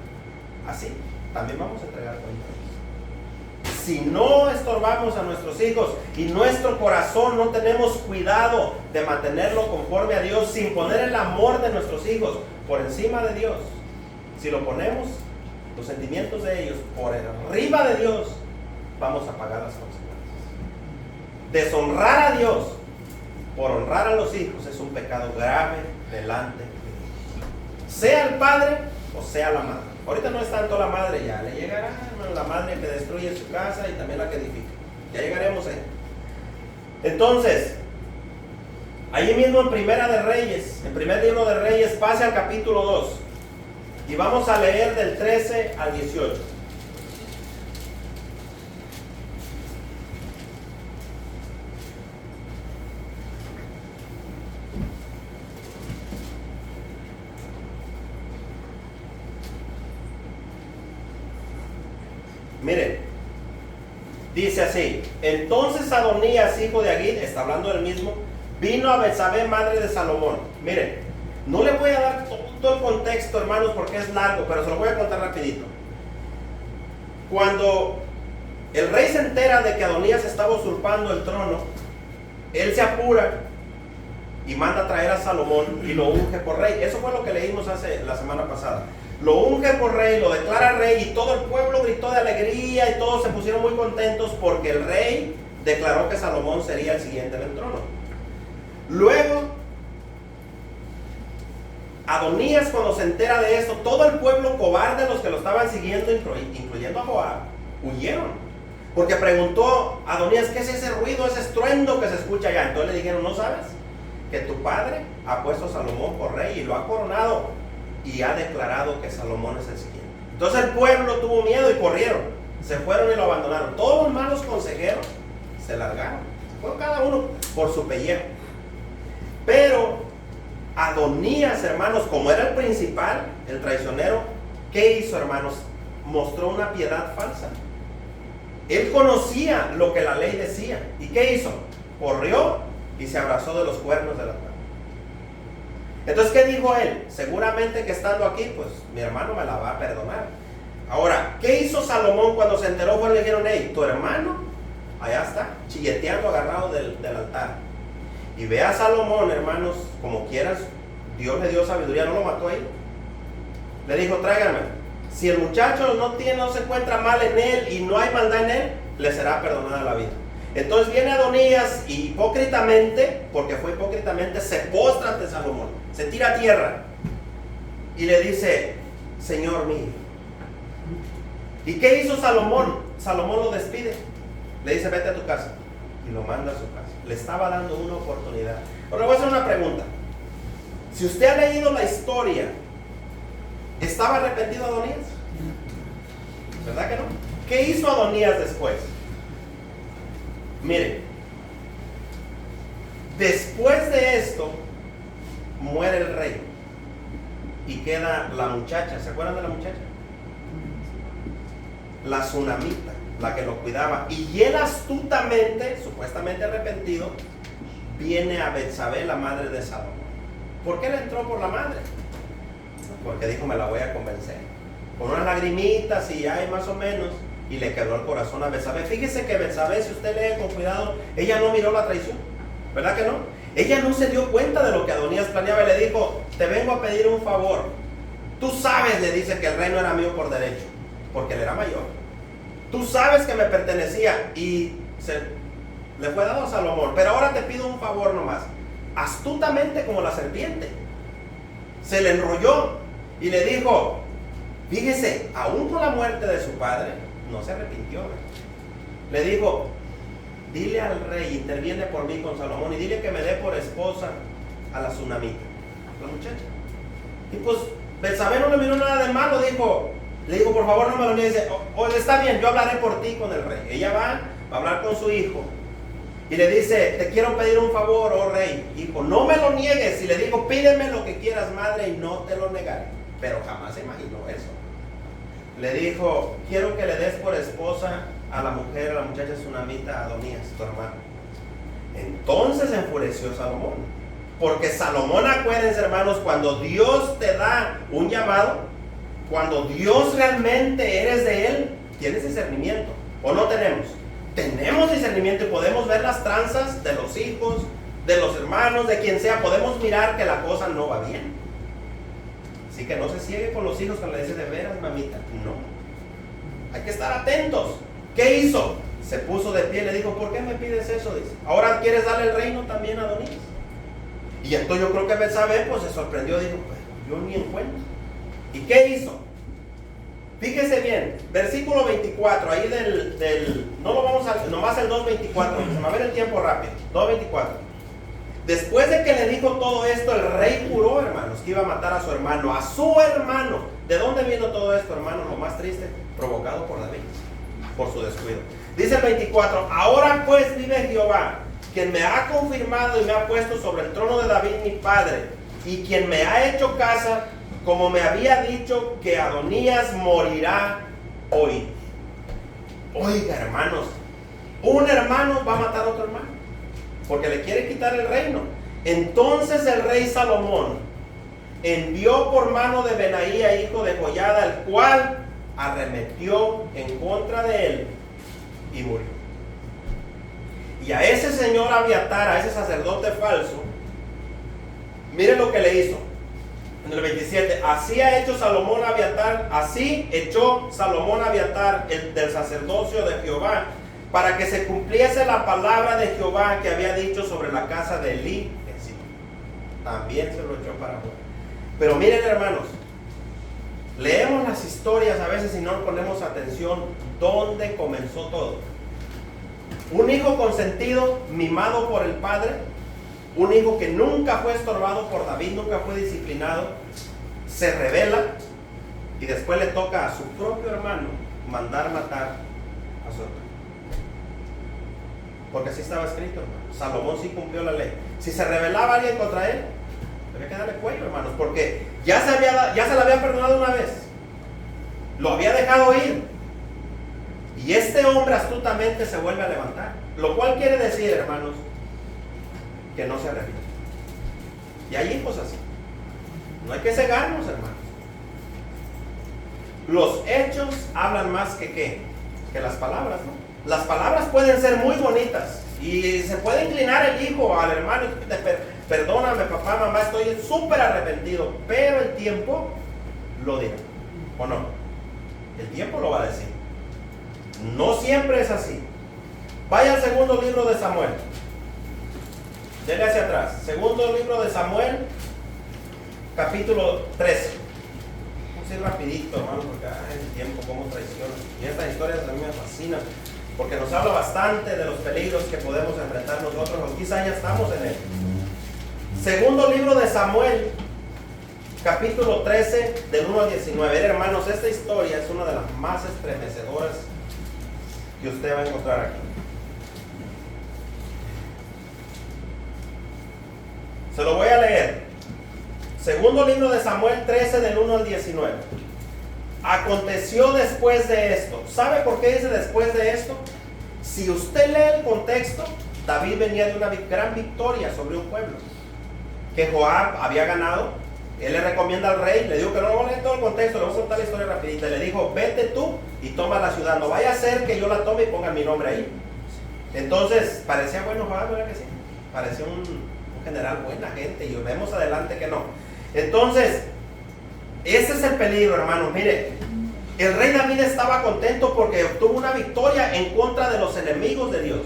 así. También vamos a entregar cuentas. Si no estorbamos a nuestros hijos y nuestro corazón no tenemos cuidado de mantenerlo conforme a Dios, sin poner el amor de nuestros hijos por encima de Dios, si lo ponemos, los sentimientos de ellos por arriba de Dios, vamos a pagar las consecuencias. Deshonrar a Dios por honrar a los hijos es un pecado grave delante de Dios, sea el padre o sea la madre. Ahorita no es tanto la madre, ya le llegará la madre que destruye su casa y también la que edifica. Ya llegaremos ahí. Entonces, ahí mismo en Primera de Reyes, en primer libro de Reyes, pase al capítulo 2 y vamos a leer del 13 al 18. Miren, dice así: entonces Adonías, hijo de Agit, está hablando del mismo, vino a Betsabé, madre de Salomón. Miren, no le voy a dar todo el contexto, hermanos, porque es largo, pero se lo voy a contar rapidito. Cuando el rey se entera de que Adonías estaba usurpando el trono, él se apura y manda a traer a Salomón y lo unge por rey. Eso fue lo que leímos la semana pasada. Lo unge por rey, lo declara rey, y todo el pueblo gritó de alegría y todos se pusieron muy contentos porque el rey declaró que Salomón sería el siguiente en el trono. Luego, Adonías, cuando se entera de esto, todo el pueblo cobarde, los que lo estaban siguiendo, incluyendo a Joab, huyeron. Porque preguntó a Adonías: ¿qué es ese ruido, ese estruendo que se escucha allá? Entonces le dijeron: ¿no sabes que tu padre ha puesto a Salomón por rey y lo ha coronado y ha declarado que Salomón es el siguiente? Entonces el pueblo tuvo miedo y corrieron, se fueron y lo abandonaron. Todos los malos consejeros se largaron, se fueron cada uno por su pellejo. Pero Adonías, hermanos, como era el principal, el traicionero, ¿qué hizo, hermanos? mostró una piedad falsa. Él conocía lo que la ley decía. ¿Y qué hizo? Corrió y se abrazó de los cuernos de la palma. Entonces, ¿qué dijo él? Seguramente que estando aquí, pues mi hermano me la va a perdonar. Ahora, ¿qué hizo Salomón cuando se enteró? Cuando le dijeron, hey, tu hermano, allá está, chilleteando, agarrado del altar. Y ve a Salomón, hermanos, como quieras, Dios le dio sabiduría, no lo mató ahí. Le dijo, tráigame. Si el muchacho no se encuentra mal en él y no hay maldad en él, le será perdonada la vida. Entonces viene Adonías y hipócritamente, porque fue hipócritamente, se postra ante Salomón, se tira a tierra y le dice, Señor mío. ¿Y qué hizo Salomón? Salomón lo despide, le dice, vete a tu casa, y lo manda a su casa. Le estaba dando una oportunidad. Pero le voy a hacer una pregunta. Si usted ha leído la historia, ¿estaba arrepentido Adonías? ¿Verdad que no? ¿Qué hizo Adonías después? Miren, después de esto muere el rey y queda la muchacha. ¿Se acuerdan de la muchacha? La tsunamita, la que lo cuidaba. Y él astutamente, supuestamente arrepentido, viene a Betsabé, la madre de Salomón. ¿Por qué le entró por la madre? Porque dijo, me la voy a convencer. Con unas lagrimitas y hay más o menos, y le quebró el corazón a Betsabé. Fíjese que Betsabé, si usted lee con cuidado, ella no miró la traición, ¿verdad que no? Ella no se dio cuenta de lo que Adonías planeaba y le dijo, te vengo a pedir un favor. Tú sabes, le dice, que el reino era mío por derecho, porque él era mayor. Tú sabes que me pertenecía y le fue dado a Salomón, pero ahora te pido un favor nomás. Astutamente como la serpiente, se le enrolló y le dijo, fíjese, aún con la muerte de su padre, no se arrepintió. Le dijo, dile al rey, interviene por mí con Salomón y dile que me dé por esposa a la tsunamita, la muchacha. Y pues Betsabé no le miró nada de malo, le dijo, por favor no me lo niegues. Está bien, yo hablaré por ti con el rey. Ella va a hablar con su hijo y le dice, te quiero pedir un favor, oh rey. Hijo, no me lo niegues. Y le dijo, pídeme lo que quieras, madre, y no te lo negaré. Pero jamás se imaginó eso. Le dijo, quiero que le des por esposa a la mujer, a la muchacha tsunamita, Adonías, tu hermano. Entonces se enfureció Salomón. Porque Salomón, acuérdense, hermanos, cuando Dios te da un llamado, cuando Dios realmente eres de Él, tienes discernimiento. ¿O no tenemos? Tenemos discernimiento y podemos ver las tranzas de los hijos, de los hermanos, de quien sea. Podemos mirar que la cosa no va bien. Así que no se ciegue con los hijos cuando le dice, de veras, mamita. No. Hay que estar atentos. ¿Qué hizo? Se puso de pie y le dijo, ¿por qué me pides eso? Dice, ¿ahora quieres darle el reino también a Adonías? Y entonces yo creo que Betsabé pues se sorprendió, dijo, pues yo ni en cuenta. ¿Y qué hizo? Fíjese bien, versículo 24, ahí no lo vamos a, nomás el 2.24, se me va a ver el tiempo rápido, 2.24. Después de que le dijo todo esto, el rey juró, hermanos, que iba a matar a su hermano. ¿De dónde vino todo esto, hermano? Lo más triste, provocado por David, por su descuido. Dice el 24, ahora pues vive Jehová, quien me ha confirmado y me ha puesto sobre el trono de David mi padre, y quien me ha hecho casa, como me había dicho, que Adonías morirá hoy. Oiga, hermanos, un hermano va a matar a otro hermano, porque le quiere quitar el reino. Entonces el rey Salomón envió por mano de Benaía, hijo de Joiada, el cual arremetió en contra de él y murió. Y a ese señor Abiatar, a ese sacerdote falso, miren lo que le hizo. En el 27, así ha hecho Salomón a Abiatar, así echó Salomón a Abiatar del sacerdocio de Jehová, para que se cumpliese la palabra de Jehová que había dicho sobre la casa de Elí. También se lo echó para afuera. Pero miren, hermanos, leemos las historias a veces y no ponemos atención dónde comenzó todo. Un hijo consentido, mimado por el padre, un hijo que nunca fue estorbado por David, nunca fue disciplinado, se rebela y después le toca a su propio hermano mandar matar a su hermano. Porque así estaba escrito, hermano. Salomón sí cumplió la ley. Si se rebelaba alguien contra él, había que darle cuello, hermanos, porque ya se le había perdonado una vez. Lo había dejado ir. Y este hombre astutamente se vuelve a levantar. Lo cual quiere decir, hermanos, que no se arrepiente. Y hay hijos así. No hay que cegarnos, hermanos. Los hechos hablan más que ¿qué? Que las palabras, ¿no? Las palabras pueden ser muy bonitas. Y se puede inclinar el hijo al hermano y perdóname papá, mamá, estoy súper arrepentido. Pero el tiempo lo dirá. ¿O no? El tiempo lo va a decir. No siempre es así. Vaya al segundo libro de Samuel. Dele hacia atrás. Segundo libro de Samuel, capítulo 13. Vamos a ir rapidito, hermano, porque el tiempo como traiciona. Y estas historias a mí me fascinan, porque nos habla bastante de los peligros que podemos enfrentar nosotros, o quizás ya estamos en él. Segundo libro de Samuel, capítulo 13, del 1 al 19. Hermanos, esta historia es una de las más estremecedoras que usted va a encontrar aquí. Se lo voy a leer. Segundo libro de Samuel 13, del 1 al 19. Aconteció después de esto. ¿Sabe por qué dice después de esto? Si usted lee el contexto, David venía de una gran victoria sobre un pueblo que Joab había ganado. Él le recomienda al rey, le dijo que no lo va a leer todo el contexto, le voy a contar la historia rapidita. Le dijo, vete tú y toma la ciudad, no vaya a ser que yo la tome y ponga mi nombre ahí. Entonces, parecía bueno Joab, ¿verdad que sí? Parecía un general, buena gente, y vemos adelante que no. Entonces, ese es el peligro, hermanos. Mire, el rey David estaba contento porque obtuvo una victoria en contra de los enemigos de Dios,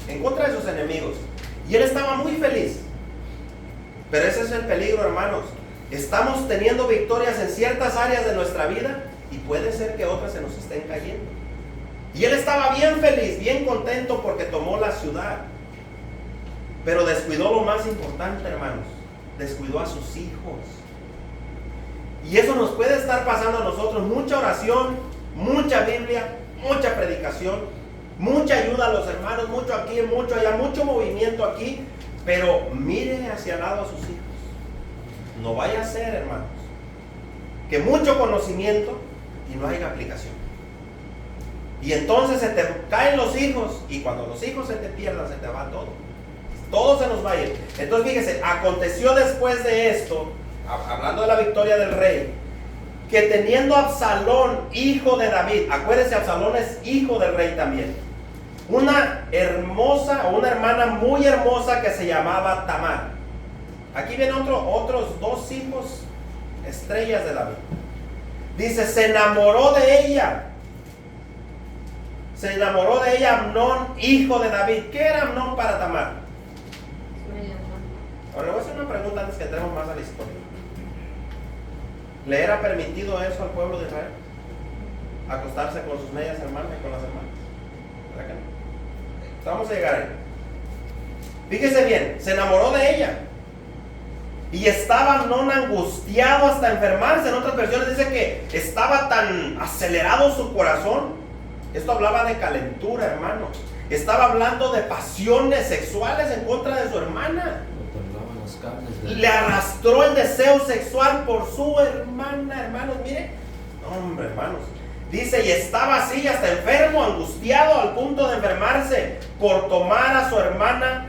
en contra de sus enemigos, y él estaba muy feliz. Pero ese es el peligro, hermanos. Estamos teniendo victorias en ciertas áreas de nuestra vida y puede ser que otras se nos estén cayendo. Y él estaba bien feliz, bien contento porque tomó la ciudad. Pero descuidó lo más importante, hermanos. Descuidó a sus hijos. Y eso nos puede estar pasando a nosotros. Mucha oración, mucha Biblia, mucha predicación, mucha ayuda a los hermanos, mucho aquí, mucho allá, mucho movimiento aquí. Pero mire hacia el lado a sus hijos. No vaya a ser, hermanos, que mucho conocimiento y no haya aplicación. Y entonces se te caen los hijos, y cuando los hijos se te pierdan, se te va todo. Todo se nos va a ir. Entonces fíjese, aconteció después de esto, hablando de la victoria del rey, que teniendo Absalón, hijo de David, acuérdense, Absalón es hijo del rey también, una hermosa o una hermana muy hermosa que se llamaba Tamar. Aquí vienen otros dos hijos estrellas de David. Dice, se enamoró de ella. Se enamoró de ella Amnón, hijo de David. ¿Qué era Amnón para Tamar? Ahora le voy a hacer una pregunta antes que entremos más a la historia. ¿Le era permitido eso al pueblo de Israel? Acostarse con sus medias hermanas y con las hermanas. ¿Verdad que no? Vamos a llegar ahí. Fíjese bien, se enamoró de ella. Y estaba Amnón angustiado hasta enfermarse. En otras versiones dice que estaba tan acelerado su corazón. Esto hablaba de calentura, hermano. Estaba hablando de pasiones sexuales en contra de su hermana. Le arrastró el deseo sexual por su hermana, hermanos. Mire, hombre, hermanos. Dice, y estaba así, hasta enfermo, angustiado, al punto de enfermarse por tomar a su hermana,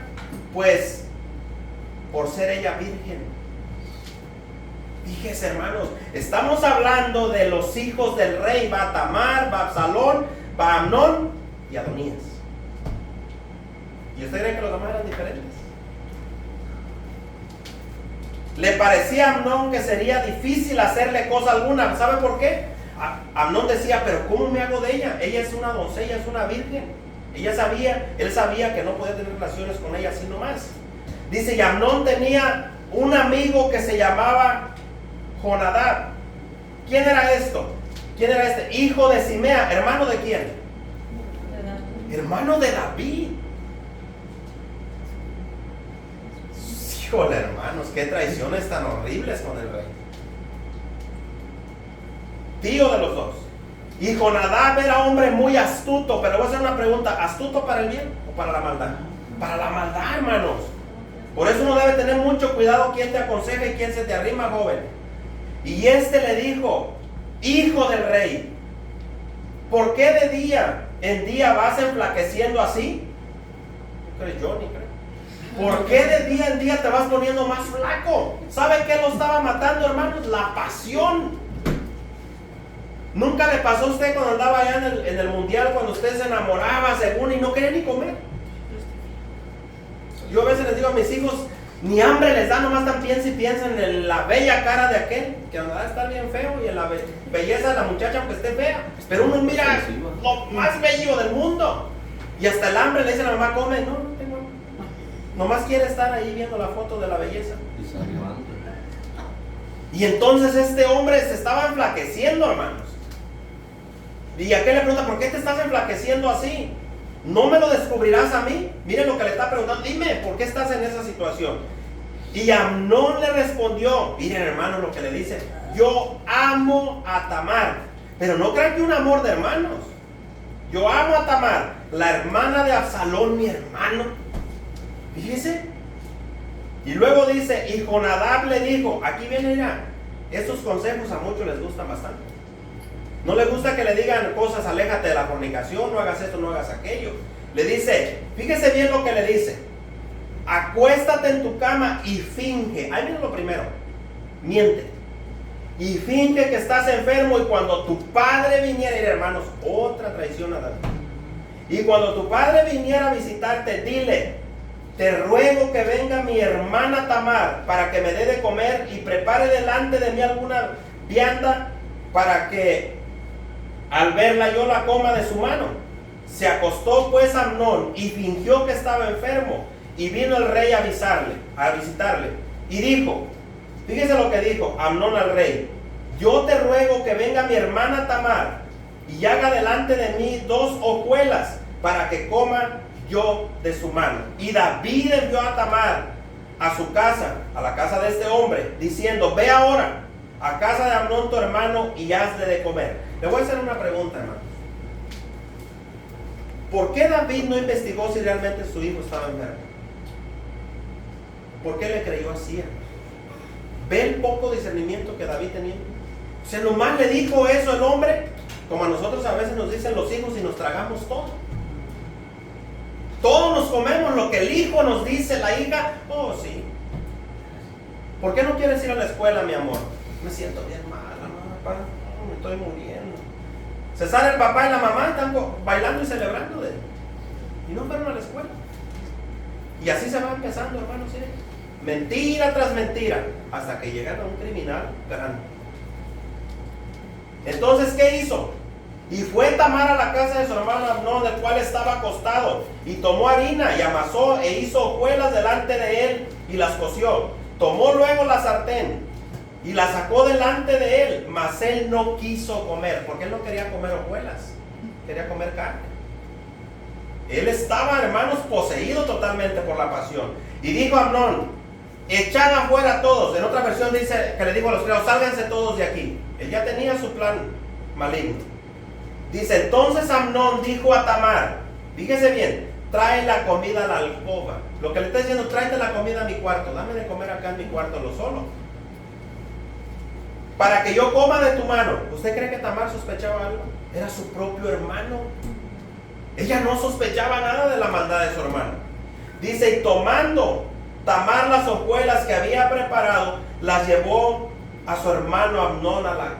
pues, por ser ella virgen. Fíjese, hermanos, estamos hablando de los hijos del rey. Va Tamar, va Absalón, va Amnón y Adonías. ¿Y usted cree que los demás eran diferentes? Le parecía a Amnón que sería difícil hacerle cosa alguna. ¿Sabe por qué? Amnón decía, pero ¿cómo me hago de ella? Ella es una doncella, es una virgen. Él sabía que no podía tener relaciones con ella así nomás. Dice, y Amnón tenía un amigo que se llamaba Jonadab. ¿Quién era esto? ¿Quién era este? Hijo de Simea. ¿Hermano de quién? Hermano de David. Híjole, hermanos, qué traiciones tan horribles con el rey. Tío de los dos. Y Jonadab era hombre muy astuto. Pero voy a hacer una pregunta: ¿astuto para el bien o para la maldad? Para la maldad, hermanos. Por eso uno debe tener mucho cuidado quién te aconseja y quién se te arrima, joven. Y este le dijo: hijo del rey, ¿Por qué de día en día vas enflaqueciendo así? ¿No crees Johnny, creo? ¿Por qué de día en día te vas poniendo más flaco? ¿Sabe qué lo estaba matando, hermanos? La pasión. ¿Nunca le pasó a usted cuando andaba allá en el mundial, cuando usted se enamoraba según y no quería ni comer? Yo a veces les digo a mis hijos, ni hambre les da, nomás tan piensa y piensan en la bella cara de aquel, que va a estar bien feo, y en la belleza de la muchacha aunque esté fea. Pero uno mira lo más bello del mundo. Y hasta el hambre le dice a la mamá, come. No, no tengo hambre. Nomás quiere estar ahí viendo la foto de la belleza. Y entonces este hombre se estaba enflaqueciendo, hermanos. Y aquel le pregunta, ¿por qué te estás enflaqueciendo así? ¿No me lo descubrirás a mí? Miren lo que le está preguntando. Dime, ¿por qué estás en esa situación? Y Amnón le respondió, miren, hermano, lo que le dice: yo amo a Tamar. Pero no crean que un amor de hermanos. Yo amo a Tamar, la hermana de Absalón, mi hermano. Fíjese. Y luego dice, y Jonadab le dijo, aquí viene ya, estos consejos a muchos les gustan bastante. No les gusta que le digan cosas, aléjate de la fornicación, no hagas esto, no hagas aquello. Le dice, fíjese bien lo que le dice: acuéstate en tu cama y finge. Ahí viene lo primero, miente. Y finge que estás enfermo, y cuando tu padre viniera, hermanos, otra traición a David. Y cuando tu padre viniera a visitarte, dile: te ruego que venga mi hermana Tamar para que me dé de comer y prepare delante de mí alguna vianda para que al verla yo la coma de su mano. Se acostó pues Amnón y fingió que estaba enfermo, y vino el rey a visitarle, y dijo, fíjese lo que dijo Amnón al rey: yo te ruego que venga mi hermana Tamar y haga delante de mí 2 hojuelas para que coma yo de su mano. Y David envió a Tamar a su casa, a la casa de este hombre, diciendo: ve ahora a casa de Amnón tu hermano y hazle de comer. Le voy a hacer una pregunta, hermanos. ¿Por qué David no investigó si realmente su hijo estaba enfermo? ¿Por qué le creyó así, hermanos? ¿Ve el poco discernimiento que David tenía? O sea, nomás le dijo eso el hombre, como a nosotros a veces nos dicen los hijos, y nos tragamos todo. Todos nos comemos lo que el hijo nos dice, la hija. Oh, sí. ¿Por qué no quieres ir a la escuela, mi amor? Me siento bien mala, papá. Me estoy muriendo. Se sale el papá y la mamá, están bailando y celebrando de él. Y no fueron a la escuela. Y así se va empezando, hermanos. ¿Sí? Mentira tras mentira, hasta que llegan a un criminal grande. Entonces, ¿qué hizo? Y fue Tamar a la casa de su hermano Amnón, del cual estaba acostado, y tomó harina y amasó e hizo hojuelas delante de él y las coció. Tomó luego la sartén y la sacó delante de él, mas él no quiso comer, porque él no quería comer hojuelas, quería comer carne. Él estaba, hermanos, poseído totalmente por la pasión. Y dijo Amnón: echad afuera todos. En otra versión dice que le dijo a los criados: sálganse todos de aquí. Él ya tenía su plan maligno. Dice, entonces Amnón dijo a Tamar, fíjese bien, trae la comida a la alcoba. Lo que le está diciendo: tráete la comida a mi cuarto, dame de comer acá en mi cuarto lo solo, para que yo coma de tu mano. ¿Usted cree que Tamar sospechaba algo? Era su propio hermano. Ella no sospechaba nada de la maldad de su hermano. Dice, y tomando Tamar las hojuelas que había preparado, las llevó a su hermano Amnón a la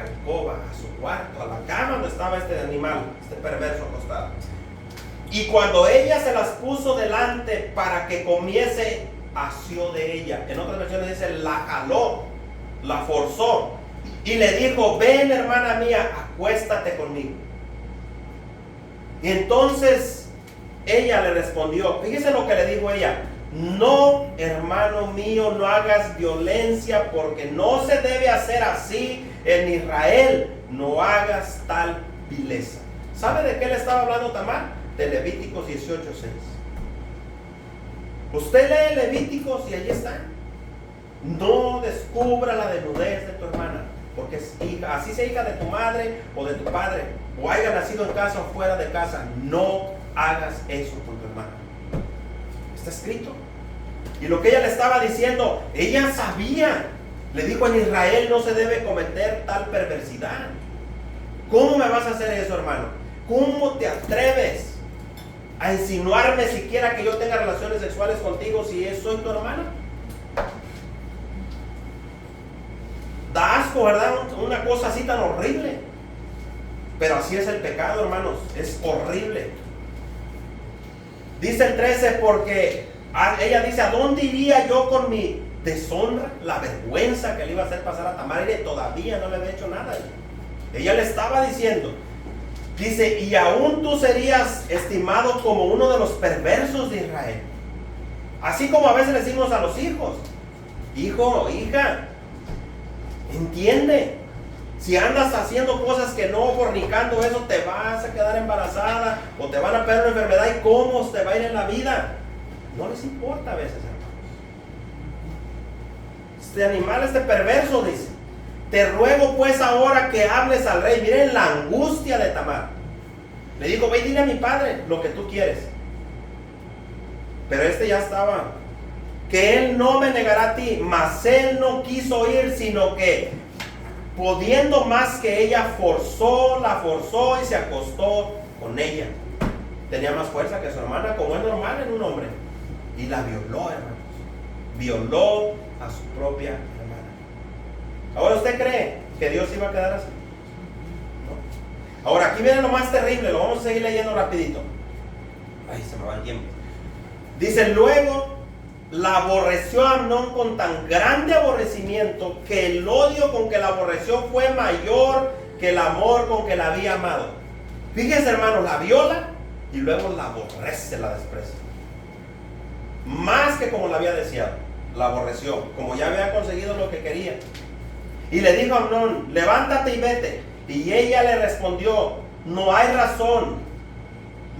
alcoba, a su cuarto, a la cama donde estaba este animal, este perverso acostado. Y cuando ella se las puso delante para que comiese, asió de ella. En otras versiones dice, la jaló, la forzó, y le dijo: ven, hermana mía, acuéstate conmigo. Y entonces ella le respondió, fíjese lo que le dijo ella: no, hermano mío, no hagas violencia, porque no se debe hacer así en Israel. No hagas tal vileza. ¿Sabe de qué le estaba hablando Tamar? De Levíticos 18:6. Usted lee Levíticos y allí está: no descubra la desnudez de tu hermana, porque es hija, así sea hija de tu madre o de tu padre, o haya nacido en casa o fuera de casa. No hagas eso con tu hermana. Está escrito. Y lo que ella le estaba diciendo, ella sabía. Le dijo: en Israel no se debe cometer tal perversidad. ¿Cómo me vas a hacer eso, hermano? ¿Cómo te atreves a insinuarme siquiera que yo tenga relaciones sexuales contigo si soy tu hermana? Da asco, ¿verdad? Una cosa así tan horrible. Pero así es el pecado, hermanos. Es horrible. Dice el 13, porque ella dice, ¿a dónde iría yo con mi deshonra? La vergüenza que le iba a hacer pasar a Tamar, y todavía no le había hecho nada. Ella le estaba diciendo, dice, y aún tú serías estimado como uno de los perversos de Israel. Así como a veces le decimos a los hijos, hijo, hija, entiende, si andas haciendo cosas que no, fornicando eso, te vas a quedar embarazada o te van a pegar una enfermedad, y cómo te va a ir en la vida. No les importa a veces, hermanos. Este animal, este perverso, dice, te ruego pues ahora que hables al rey. Miren la angustia de Tamar. Le digo, ve y dile a mi padre lo que tú quieres. Pero este ya estaba, que él no me negará a ti. Mas él no quiso ir, sino que pudiendo más que ella, la forzó y se acostó con ella. Tenía más fuerza que su hermana, como es normal en un hombre. Y la violó, hermanos. Violó a su propia hermana. Ahora, ¿usted cree que Dios iba a quedar así? No. Ahora, aquí viene lo más terrible. Lo vamos a seguir leyendo rapidito. Ay, se me va el tiempo. Dice, luego la aborreció a Amnón con tan grande aborrecimiento que el odio con que la aborreció fue mayor que el amor con que la había amado. Fíjense, hermanos, la viola y luego la aborrece, la desprecia. Más que como la había deseado, la aborreció, como ya había conseguido lo que quería. Y le dijo a Amnón, levántate y vete. Y ella le respondió, no hay razón,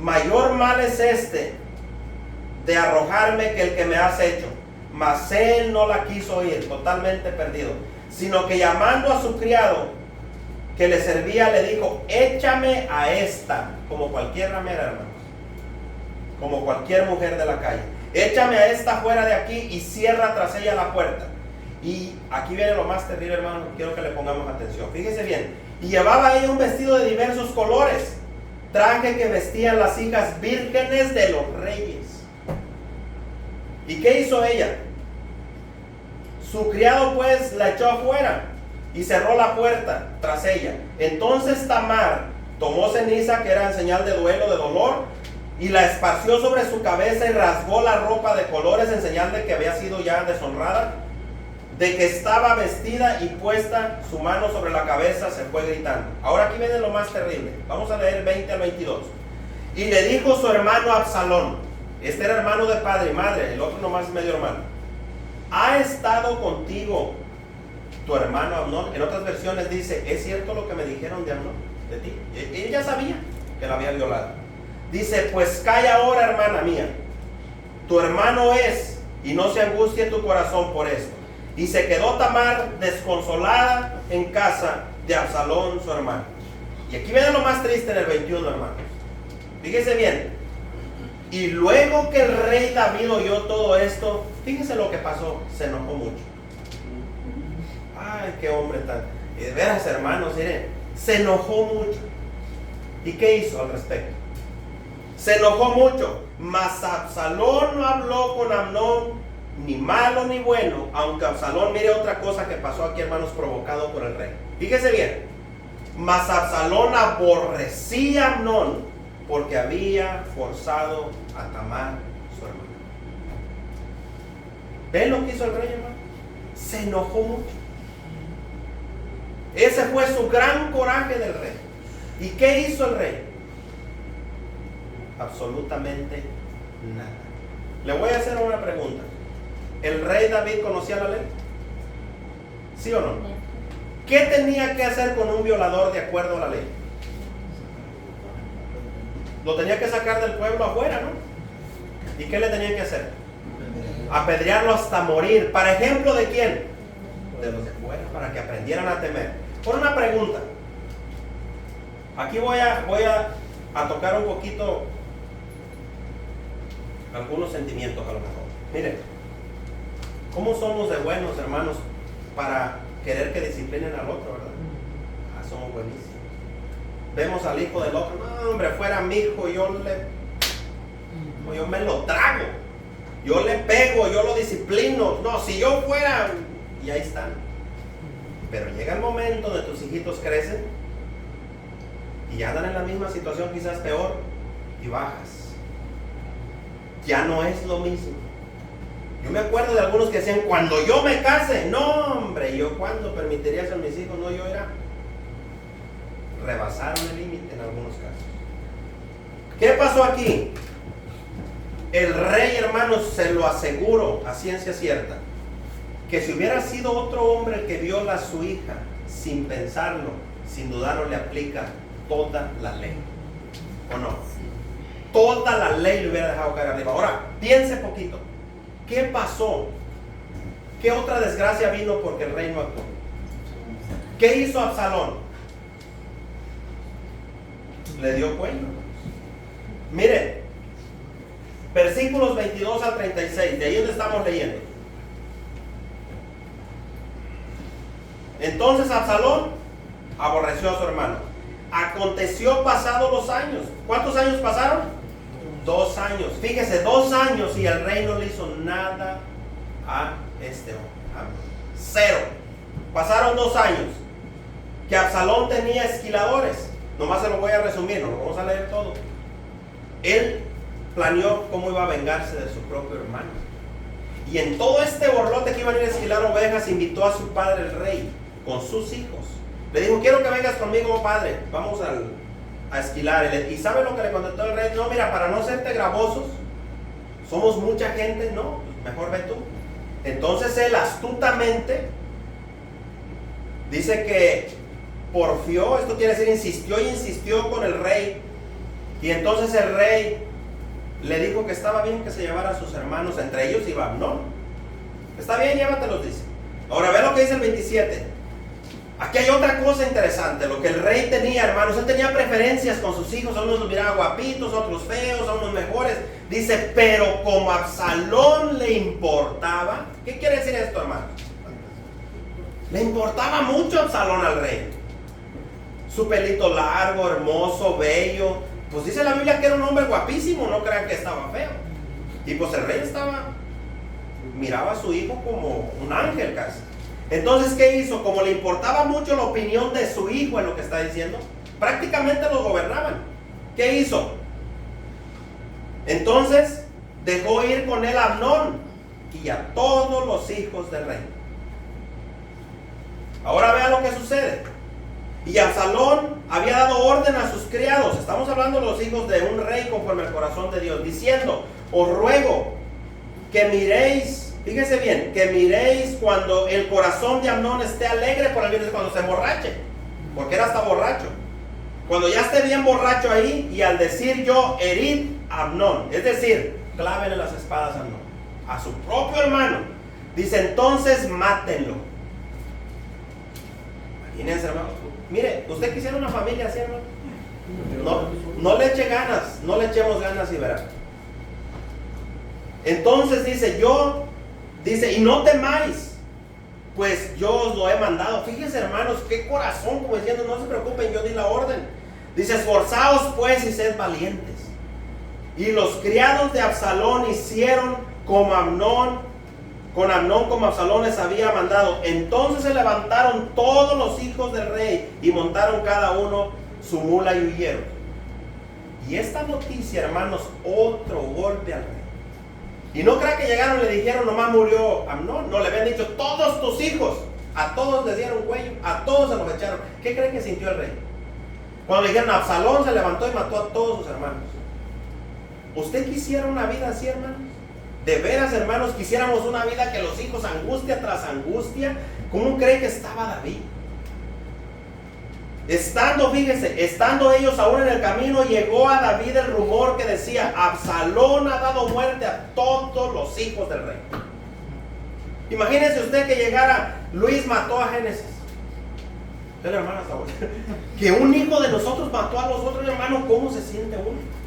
mayor mal es este de arrojarme que el que me has hecho. Mas él no la quiso oír, totalmente perdido, sino que llamando a su criado que le servía, le dijo, échame a esta, como cualquier ramera, hermanos, como cualquier mujer de la calle, échame a esta fuera de aquí y cierra tras ella la puerta. Y aquí viene lo más terrible, hermanos, quiero que le pongamos atención. Fíjese bien, y llevaba ella un vestido de diversos colores, traje que vestían las hijas vírgenes de los reyes. ¿Y qué hizo ella? Su criado pues la echó afuera y cerró la puerta tras ella. Entonces Tamar tomó ceniza, que era en señal de duelo, de dolor, y la esparció sobre su cabeza y rasgó la ropa de colores en señal de que había sido ya deshonrada, de que estaba vestida, y puesta su mano sobre la cabeza se fue gritando. Ahora aquí viene lo más terrible. Vamos a leer 20 al 22. Y le dijo su hermano Absalón, este era hermano de padre y madre, el otro nomás medio hermano, ¿ha estado contigo tu hermano Amnón? En otras versiones dice, ¿es cierto lo que me dijeron de Amnón, de ti? Ella sabía que la había violado. Dice, pues calla ahora, hermana mía, tu hermano es, y no se angustie tu corazón por esto. Y se quedó Tamar desconsolada en casa de Absalón, su hermano. Y aquí viene lo más triste en el 21, hermanos. Fíjese bien. Y luego que el rey David oyó todo esto, fíjese lo que pasó, se enojó mucho. Ay, qué hombre tan... De veras, hermanos, miren, se enojó mucho. ¿Y qué hizo al respecto? Se enojó mucho, mas Absalón no habló con Amnón, ni malo ni bueno, aunque Absalón, mire otra cosa que pasó aquí, hermanos, provocado por el rey. Fíjese bien, mas Absalón aborrecía a Amnón, porque había forzado a Tamar, su hermano. ¿Ven lo que hizo el rey, hermano? Se enojó mucho. Ese fue su gran coraje del rey. ¿Y qué hizo el rey? Absolutamente nada. Le voy a hacer una pregunta. ¿El rey David conocía la ley? ¿Sí o no? ¿Qué tenía que hacer con un violador de acuerdo a la ley? Lo tenía que sacar del pueblo afuera, ¿no? ¿Y qué le tenía que hacer? Apedrearlo hasta morir. ¿Para ejemplo de quién? De los de afuera, para que aprendieran a temer. Por una pregunta. Aquí voy a tocar un poquito algunos sentimientos a lo mejor. Miren, ¿cómo somos de buenos, hermanos, para querer que disciplinen al otro, verdad? Somos buenísimos. vemos al hijo del otro, no hombre, fuera mi hijo, yo me lo trago, yo le pego, yo lo disciplino, no, si yo fuera, y ahí están. Pero llega el momento donde tus hijitos crecen y andan en la misma situación, quizás peor, y bajas. Ya no es lo mismo. Yo me acuerdo de algunos que decían, cuando yo me case, no hombre, yo cuando permitiría eso a mis hijos, no, yo era, rebasaron el límite en algunos casos. ¿Qué pasó aquí? El rey, hermanos, se lo aseguro a ciencia cierta, que si hubiera sido otro hombre el que viola a su hija, sin pensarlo, sin dudarlo, le aplica toda la ley, ¿o no? Toda la ley le hubiera dejado caer arriba. Ahora, piense poquito. ¿Qué pasó? ¿Qué otra desgracia vino porque el rey no actuó? ¿Qué hizo Absalón? Le dio cuello. Mire, versículos 22 al 36, de ahí donde estamos leyendo. Entonces Absalón aborreció a su hermano. Aconteció pasados los años. ¿Cuántos años pasaron? 2 años. Fíjese, 2 años y el rey no le hizo nada a este hombre. 0. Pasaron 2 años. Que Absalón tenía esquiladores. Nomás se lo voy a resumir, no lo vamos a leer todo. Él planeó cómo iba a vengarse de su propio hermano. Y en todo este borlote que iban a ir a esquilar ovejas, invitó a su padre el rey con sus hijos. Le dijo, quiero que vengas conmigo, padre. Vamos a esquilar. ¿Y sabe lo que le contestó el rey? No, mira, para no serte gravosos, somos mucha gente, no, mejor ve tú. Entonces él astutamente dice que porfió, esto quiere decir insistió y insistió con el rey. Y entonces el rey le dijo que estaba bien que se llevara a sus hermanos, entre ellos iba Amnón. Está bien, llévatelos, dice. Ahora ve lo que dice el 27. Aquí hay otra cosa interesante, lo que el rey tenía, hermanos. Él tenía preferencias con sus hijos, a unos los miraba guapitos, a otros feos, a unos mejores. Dice, pero como a Absalón le importaba. ¿Qué quiere decir esto, hermanos? Le importaba mucho a Absalón al rey. Su pelito largo, hermoso, bello. Pues dice la Biblia que era un hombre guapísimo, no crean que estaba feo. Y pues el rey miraba a su hijo como un ángel casi. Entonces, ¿qué hizo? Como le importaba mucho la opinión de su hijo en lo que está diciendo, prácticamente lo gobernaban. ¿Qué hizo? Entonces, dejó ir con él a Amnón y a todos los hijos del rey. Ahora vea lo que sucede. Y Absalón había dado orden a sus criados, estamos hablando de los hijos de un rey conforme al corazón de Dios, diciendo, os ruego que miréis, fíjese bien, que miréis cuando el corazón de Amnón esté alegre por el bien, cuando se emborrache, porque era hasta borracho. Cuando ya esté bien borracho ahí, y al decir yo, herid a Amnón, es decir, clávenle las espadas a Amnón, a su propio hermano, dice, entonces mátenlo. Imagínense, hermano. Mire, ¿usted quisiera una familia así, hermano? No le eche ganas, no le echemos ganas y verá. Entonces dice, y no temáis, pues yo os lo he mandado. Fíjense, hermanos, qué corazón, como diciendo, no se preocupen, yo di la orden. Dice, esforzaos pues y sed valientes. Y los criados de Absalón hicieron como Amnón, con Amnón como Absalón les había mandado. Entonces se levantaron todos los hijos del rey y montaron cada uno su mula y huyeron. Y esta noticia, hermanos, otro golpe al rey. Y no crea que llegaron y le dijeron, nomás murió Amnón. No, le habían dicho, todos tus hijos. A todos les dieron cuello, a todos se los echaron. ¿Qué creen que sintió el rey? Cuando le dijeron, Absalón se levantó y mató a todos sus hermanos. ¿Usted quisiera una vida así, hermanos? De veras, hermanos, quisiéramos una vida que los hijos, angustia tras angustia. ¿Cómo cree que estaba David? Estando ellos aún en el camino, llegó a David el rumor que decía, Absalón ha dado muerte a todos los hijos del rey. Imagínese usted que llegara, Luis mató a Génesis. El hermano está bueno. Que un hijo de nosotros mató a los otros hermanos, ¿cómo se siente uno?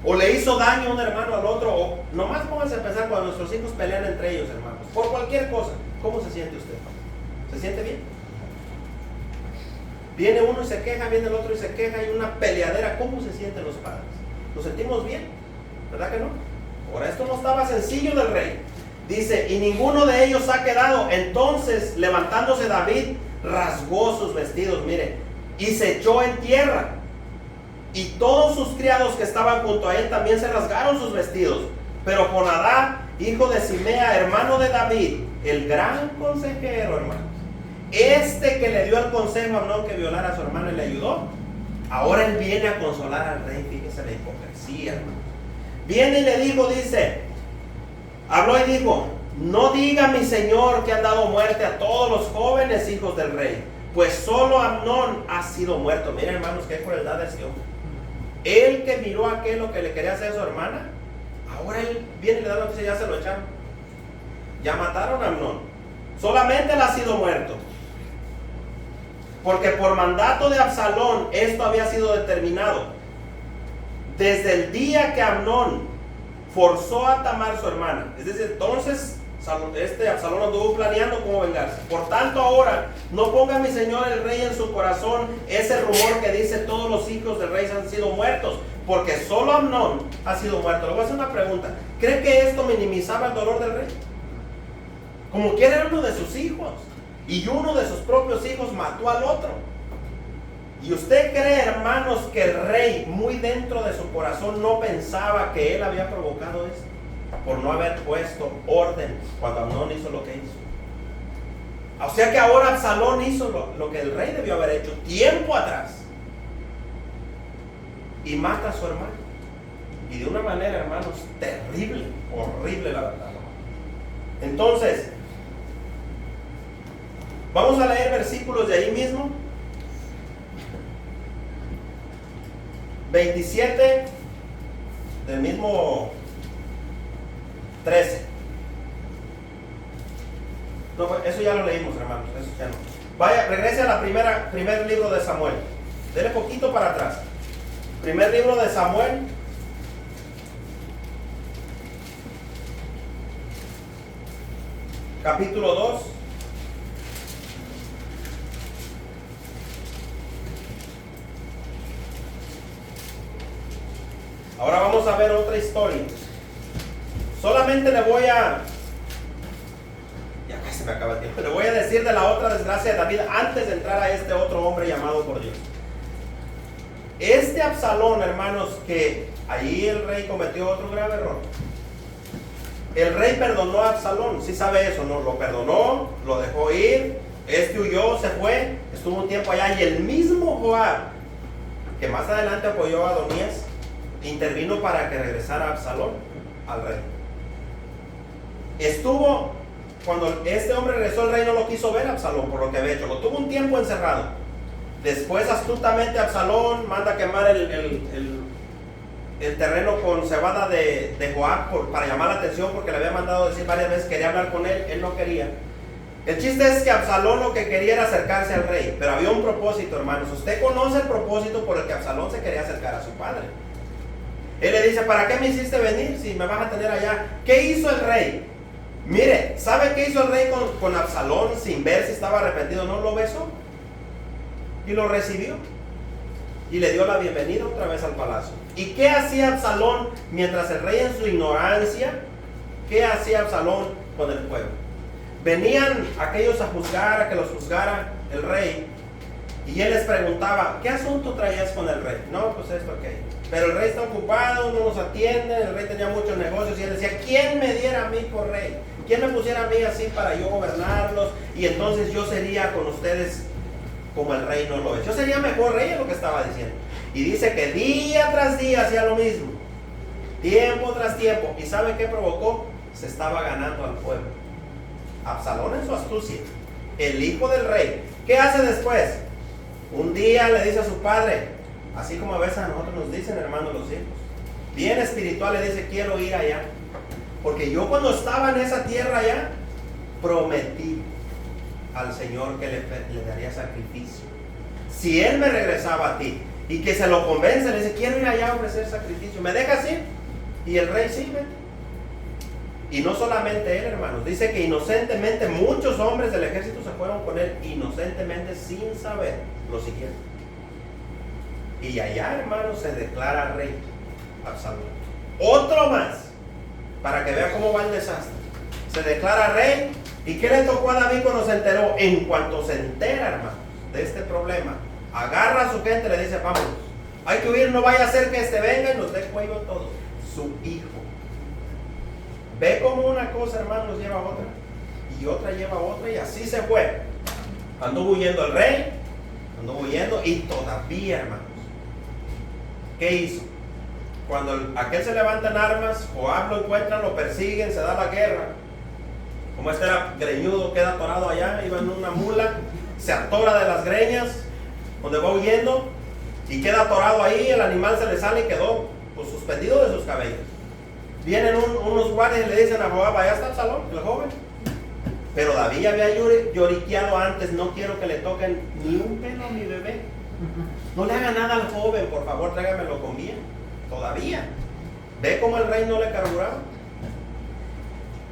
O le hizo daño a un hermano al otro, o nomás pónganse a pensar cuando nuestros hijos pelean entre ellos, hermanos, por cualquier cosa. ¿Cómo se siente usted? ¿Se siente bien? Viene uno y se queja, viene el otro y se queja, hay una peleadera. ¿Cómo se sienten los padres? ¿Nos sentimos bien? ¿Verdad que no? Ahora, esto no estaba sencillo del rey. Dice, y ninguno de ellos ha quedado. Entonces, levantándose David, rasgó sus vestidos, mire, y se echó en tierra. Y todos sus criados que estaban junto a él también se rasgaron sus vestidos. Pero Jonadab, hijo de Simea, hermano de David, el gran consejero, hermanos, este que le dio el consejo a Amnón que violara a su hermano y le ayudó, ahora él viene a consolar al rey. Fíjese la hipocresía, hermanos. Viene y le dijo, dice, habló y dijo, no diga mi señor que han dado muerte a todos los jóvenes hijos del rey, pues solo Amnón ha sido muerto. Miren, hermanos, qué crueldad de ese hombre. Él que miró a aquel lo que le quería hacer a su hermana, ahora él viene y le da la noticia, ya se lo echaron. Ya mataron a Amnón. Solamente él ha sido muerto. Porque por mandato de Absalón esto había sido determinado. Desde el día que Amnón forzó a Tamar su hermana. Es decir, entonces Absalón anduvo planeando cómo vengarse. Por tanto ahora no ponga mi señor el rey en su corazón ese rumor que dice todos los hijos del rey han sido muertos, porque solo Amnón ha sido muerto. Le voy a hacer una pregunta. ¿Cree que esto minimizaba el dolor del rey? Como quiera, era uno de sus hijos, y uno de sus propios hijos mató al otro. ¿Y usted cree, hermanos, que el rey muy dentro de su corazón no pensaba que él había provocado esto? Por no haber puesto orden cuando Amnón hizo lo que hizo. O sea que ahora Absalón hizo lo que el rey debió haber hecho tiempo atrás. Y mata a su hermano. Y de una manera, hermanos, terrible, horrible la verdad. Entonces, vamos a leer versículos de ahí mismo. 27 del mismo 13. No, eso ya lo leímos, hermanos. Eso ya no. Vaya, regrese a la primer libro de Samuel. Dele poquito para atrás. Primer libro de Samuel. Capítulo 2. Ahora vamos a ver otra historia. Solamente le voy a... Ya casi me acaba el tiempo. Le voy a decir de la otra desgracia de David antes de entrar a este otro hombre llamado por Dios. Este Absalón, hermanos, que ahí el rey cometió otro grave error. El rey perdonó a Absalón, sí sabe eso, ¿no? Lo perdonó, lo dejó ir, este huyó, se fue, estuvo un tiempo allá, y el mismo Joab, que más adelante apoyó a Adonías, intervino para que regresara Absalón al rey. Estuvo, cuando este hombre regresó, el rey no lo quiso ver a Absalón por lo que había hecho, lo tuvo un tiempo encerrado. Después astutamente Absalón manda a quemar el terreno con cebada de Joab para llamar la atención, porque le había mandado decir varias veces, quería hablar con él, él no quería. El chiste es que Absalón lo que quería era acercarse al rey, pero había un propósito, hermanos. Usted conoce el propósito por el que Absalón se quería acercar a su padre. Él le dice, ¿para qué me hiciste venir si me vas a tener allá? ¿Qué hizo el rey? Mire, ¿sabe qué hizo el rey con Absalón sin ver si estaba arrepentido? No, lo besó y lo recibió y le dio la bienvenida otra vez al palacio. ¿Y qué hacía Absalón mientras el rey en su ignorancia? ¿Qué hacía Absalón con el pueblo? Venían aquellos a juzgar, a que los juzgara el rey, y él les preguntaba, ¿qué asunto traías con el rey? No, pues esto, aquello. Pero el rey está ocupado, no nos atiende, el rey tenía muchos negocios, y él decía, ¿quién me diera a mí por rey? ¿Quién me pusiera a mí así para yo gobernarlos? Y entonces yo sería con ustedes como el rey no lo es. Yo sería mejor rey, es lo que estaba diciendo. Y dice que día tras día hacía lo mismo, tiempo tras tiempo. ¿Y sabe qué provocó? Se estaba ganando al pueblo. Absalón en su astucia, el hijo del rey. ¿Qué hace después? Un día le dice a su padre, así como a veces a nosotros nos dicen, hermanos, los hijos, bien espiritual, le dice, quiero ir allá, porque yo cuando estaba en esa tierra allá, prometí al Señor que le daría sacrificio si él me regresaba a ti. Y que se lo convence, le dice, quiero ir allá a ofrecer sacrificio, ¿me dejas ir? Y el rey, sí, vete. Y no solamente él, hermanos, dice que inocentemente muchos hombres del ejército se fueron con él, inocentemente, sin saber, lo siguieron. Y allá, hermanos, se declara rey Absalón. Otro más, para que vea cómo va el desastre. Se declara rey. ¿Y qué le tocó a David cuando se enteró? En cuanto se entera, hermanos, de este problema, agarra a su gente y le dice: vámonos, hay que huir, no vaya a ser que este venga y nos dé cuello a todos. Su hijo. Ve como una cosa, hermanos, lleva a otra, y otra lleva a otra, y así se fue. Anduvo huyendo el rey, anduvo huyendo, y todavía, hermanos, ¿qué hizo? Cuando aquel se levanta en armas, Joab lo encuentran, lo persiguen, se da la guerra. Como este era greñudo, queda atorado allá, iba en una mula, se atora de las greñas, donde va huyendo, y queda atorado ahí, el animal se le sale y quedó pues suspendido de sus cabellos. Vienen unos guardias y le dicen a Joab: allá está Absalón, el joven. Pero David había lloriqueado antes: no quiero que le toquen ni un pelo a mi bebé. No le haga nada al joven, por favor, tráigamelo con bien. Todavía. Ve cómo el rey no le carburaba.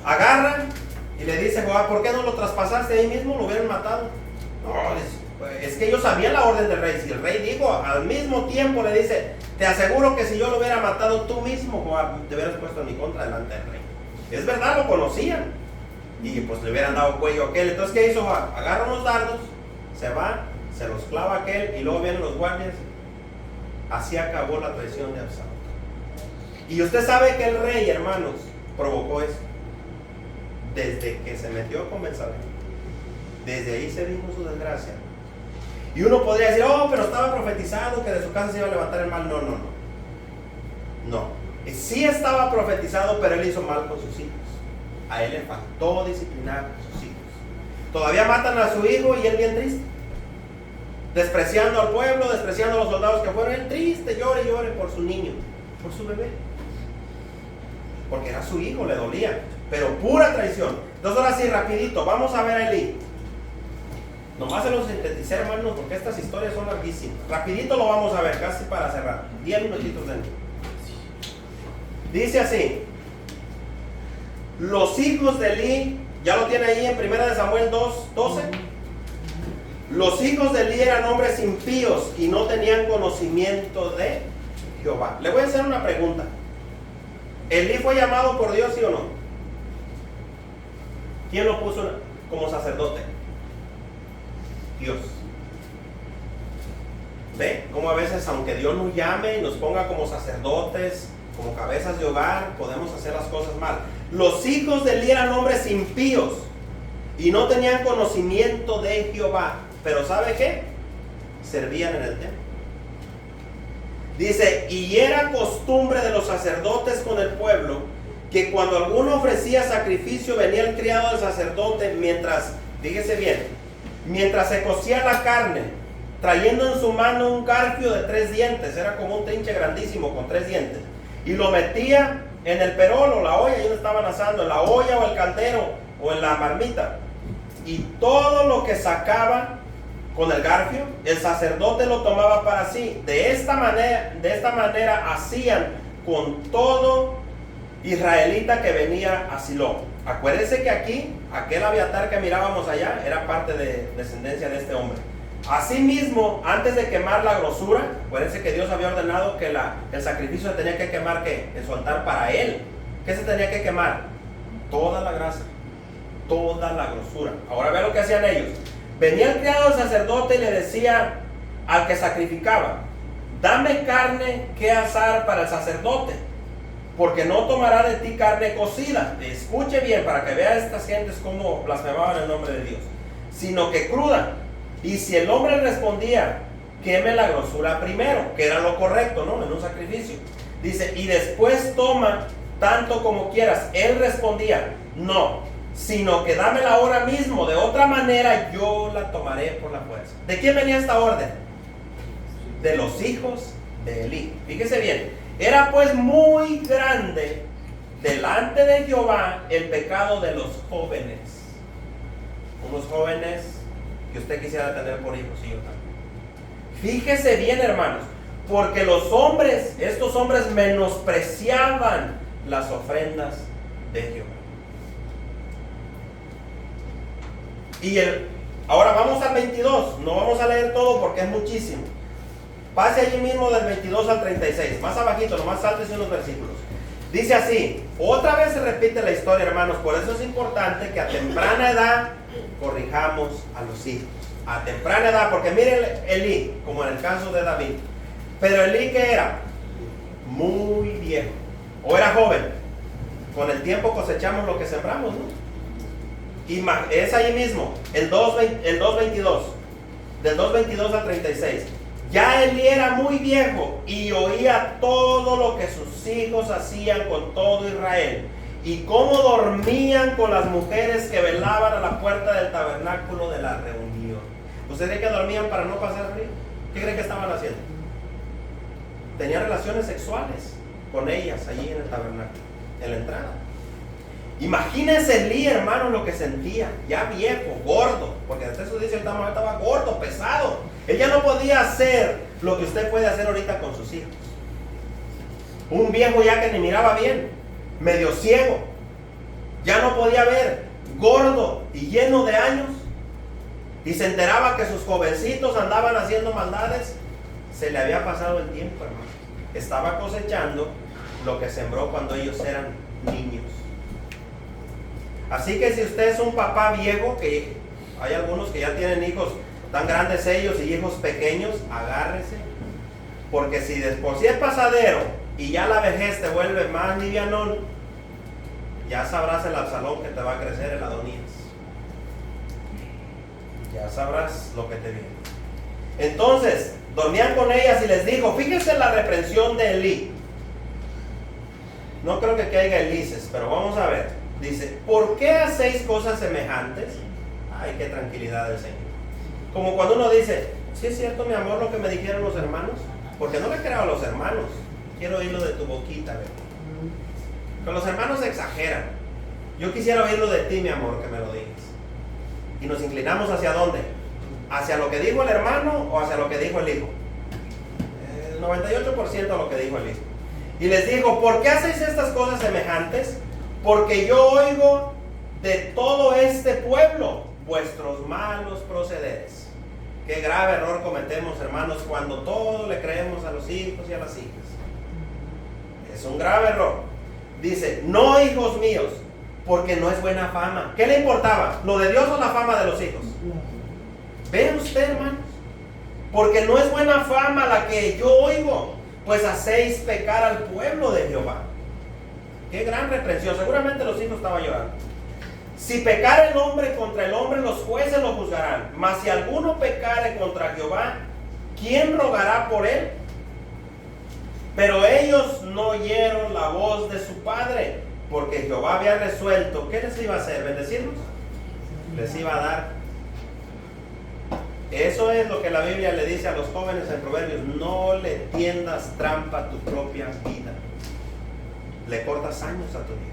Agarran y le dice Joab: ¿por qué no lo traspasaste ahí mismo? Lo hubieran matado. No, es que ellos sabían la orden del rey. Si el rey dijo, al mismo tiempo le dice: te aseguro que si yo lo hubiera matado tú mismo, Joab, te hubieras puesto en mi contra delante del rey. Es verdad, lo conocían. Y pues le hubieran dado cuello a aquel. Entonces, ¿qué hizo Joab? Agarra unos dardos, se va, se los clava a aquel, y luego vienen los guardias. Así acabó la traición de Absalón. Y usted sabe que el rey, hermanos, provocó eso. Desde que se metió con Betsabé. Desde ahí se vino su desgracia. Y uno podría decir: oh, pero estaba profetizado que de su casa se iba a levantar el mal. No. Sí estaba profetizado, pero él hizo mal con sus hijos. A él le faltó disciplinar a sus hijos. Todavía matan a su hijo y él bien triste. Despreciando al pueblo, despreciando a los soldados que fueron. Él triste, llore y llore por su niño, por su bebé. Porque era su hijo, le dolía. Pero pura traición. Entonces ahora sí, rapidito, vamos a ver a Elí. Nomás se los sinteticé, hermanos, porque estas historias son larguísimas. Rapidito lo vamos a ver, casi para cerrar. 10 minutitos dentro. Dice así: los hijos de Elí, ya lo tiene ahí en 1 Samuel 2:12. Los hijos de Elí eran hombres impíos y no tenían conocimiento de Jehová. Le voy a hacer una pregunta. ¿Elí fue llamado por Dios, sí o no? ¿Quién lo puso como sacerdote? Dios. ¿Ve? Como a veces, aunque Dios nos llame y nos ponga como sacerdotes, como cabezas de hogar, podemos hacer las cosas mal. Los hijos de Elí eran hombres impíos y no tenían conocimiento de Jehová. Pero ¿sabe qué? Servían en el templo. Dice: y era costumbre de los sacerdotes con el pueblo que cuando alguno ofrecía sacrificio, venía el criado del sacerdote mientras, fíjese bien, mientras se cocía la carne, trayendo en su mano un garfio de 3 dientes. Era como un trinche grandísimo con 3 dientes. Y lo metía en el perol o la olla, y donde estaban asando, en la olla o el caldero o en la marmita. Y todo lo que sacaba con el garfio, el sacerdote lo tomaba para sí. De esta manera hacían con todo israelita que venía a Silo. Acuérdense que aquí, aquel Abiatar que mirábamos allá, era parte de descendencia de este hombre. Asimismo, antes de quemar la grosura, acuérdense que Dios había ordenado que el sacrificio se tenía que quemar, ¿qué? En su altar para él. ¿Qué se tenía que quemar? Toda la grasa, toda la grosura. Ahora ve lo que hacían ellos. Venía el criado del sacerdote y le decía al que sacrificaba: dame carne que asar para el sacerdote, porque no tomará de ti carne cocida. Escuche bien para que vea estas gentes cómo blasfemaban el nombre de Dios, sino que cruda. Y si el hombre respondía: queme la grosura primero, que era lo correcto, ¿no? En un sacrificio. Dice: y después toma tanto como quieras. Él respondía: no, sino que dámela ahora mismo, de otra manera yo la tomaré por la fuerza. ¿De quién venía esta orden? De los hijos de Elí. Fíjese bien: era pues muy grande delante de Jehová el pecado de los jóvenes. Unos jóvenes que usted quisiera tener por hijos, y yo también. Fíjese bien, hermanos, porque los hombres, estos hombres menospreciaban las ofrendas de Jehová. Ahora vamos al 22, no vamos a leer todo porque es muchísimo. Pase allí mismo del 22 al 36, más abajito, nomás sáltese unos versículos. Dice así, otra vez se repite la historia, hermanos, por eso es importante que a temprana edad corrijamos a los hijos. A temprana edad, porque miren Elí, como en el caso de David. Pero Elí, ¿qué era? Muy viejo. ¿O era joven? Con el tiempo cosechamos lo que sembramos, ¿no? Y es ahí mismo, el 2.22, del 2.22 al 36. Ya Elí era muy viejo y oía todo lo que sus hijos hacían con todo Israel y cómo dormían con las mujeres que velaban a la puerta del tabernáculo de la reunión. ¿Usted cree que dormían para no pasar frío? ¿Qué cree que estaban haciendo? Tenían relaciones sexuales con ellas allí en el tabernáculo, en la entrada. Imagínense Elí, hermano, lo que sentía, ya viejo, gordo, porque el texto dice que estaba gordo, pesado. Él ya no podía hacer lo que usted puede hacer ahorita con sus hijos. Un viejo ya que ni miraba bien, medio ciego, ya no podía ver, gordo y lleno de años, y se enteraba que sus jovencitos andaban haciendo maldades. Se le había pasado el tiempo, hermano. Estaba cosechando lo que sembró cuando ellos eran niños. Así que si usted es un papá viejo, que hay algunos que ya tienen hijos tan grandes ellos y hijos pequeños, agárrese, porque si después es pasadero y ya la vejez te vuelve más livianón, ya sabrás el Absalón que te va a crecer el Adonías. Ya sabrás lo que te viene. Entonces dormían con ellas y les dijo, fíjense la reprensión de Elí. No creo que caiga Elises, pero vamos a ver. Dice, ¿por qué hacéis cosas semejantes? Ay, qué tranquilidad del Señor. Como cuando uno dice, sí es cierto, mi amor, lo que me dijeron los hermanos, porque no le creo a los hermanos, quiero oírlo de tu boquita, ¿verdad? Pero los hermanos exageran. Yo quisiera oírlo de ti, mi amor, que me lo digas. Y nos inclinamos ¿hacia dónde? ¿Hacia lo que dijo el hermano o hacia lo que dijo el hijo? El 98% a lo que dijo el hijo. Y les digo, ¿por qué hacéis estas cosas semejantes? Porque yo oigo de todo este pueblo vuestros malos procederes. Qué grave error cometemos, hermanos, cuando todo le creemos a los hijos y a las hijas. Es un grave error. Dice, no, hijos míos, porque no es buena fama. ¿Qué le importaba? ¿Lo de Dios o la fama de los hijos? Vean usted, hermanos, porque no es buena fama la que yo oigo, pues hacéis pecar al pueblo de Jehová. Qué gran reprensión. Seguramente los hijos estaban llorando. Si pecare el hombre contra el hombre, los jueces lo juzgarán. Mas si alguno pecare contra Jehová, ¿quién rogará por él? Pero ellos no oyeron la voz de su padre, porque Jehová había resuelto, ¿qué les iba a hacer? ¿Bendecirlos? Les iba a dar. Eso es lo que la Biblia le dice a los jóvenes en Proverbios: no le tiendas trampa a tu propia vida. Le cortas años a tu vida.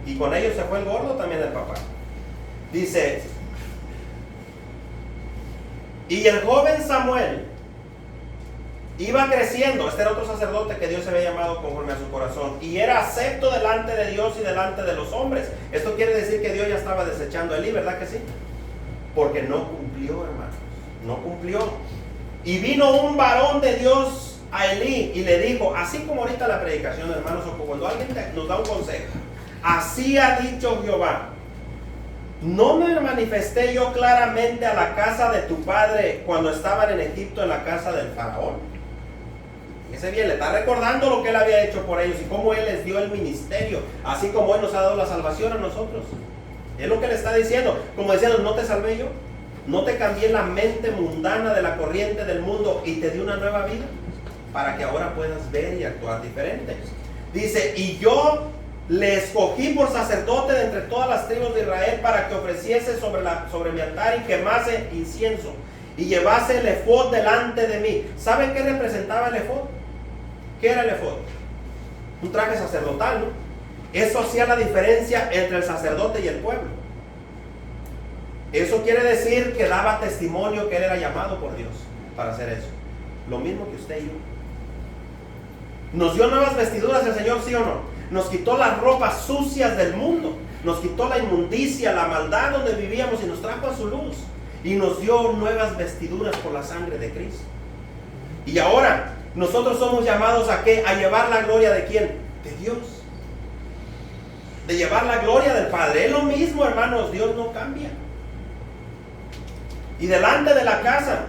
Y con ellos se fue el gordo también el papá. Dice, y el joven Samuel iba creciendo. Este era otro sacerdote que Dios había llamado conforme a su corazón, y era acepto delante de Dios y delante de los hombres. Esto quiere decir que Dios ya estaba desechando a Elí, ¿verdad que sí? Porque no cumplió, hermanos, no cumplió. Y vino un varón de Dios a Elí y le dijo, así como ahorita la predicación, hermanos, o cuando alguien nos da un consejo: así ha dicho Jehová, ¿no me manifesté yo claramente a la casa de tu padre cuando estaban en Egipto, en la casa del faraón? Ese bien le está recordando lo que él había hecho por ellos y cómo él les dio el ministerio, así como él nos ha dado la salvación a nosotros. Es lo que le está diciendo, como diciendo, ¿no te salvé yo? ¿No te cambié la mente mundana de la corriente del mundo y te di una nueva vida? Para que ahora puedas ver y actuar diferente. Dice, y yo le escogí por sacerdote de entre todas las tribus de Israel para que ofreciese sobre mi altar y quemase incienso y llevase el efod delante de mí. ¿Saben qué representaba el efod? ¿Qué era el efod? Un traje sacerdotal, ¿no? Eso hacía la diferencia entre el sacerdote y el pueblo. Eso quiere decir que daba testimonio que él era llamado por Dios para hacer eso. Lo mismo que usted y yo. ¿Nos dio nuevas vestiduras el Señor, sí o no? Nos quitó las ropas sucias del mundo. nos quitó la inmundicia, la maldad donde vivíamos y nos trajo a su luz. Y nos dio nuevas vestiduras por la sangre de Cristo. Y ahora nosotros somos llamados ¿a qué? A llevar la gloria ¿de quién? De Dios. De llevar la gloria del Padre. Es lo mismo, hermanos, Dios no cambia. Y delante de la casa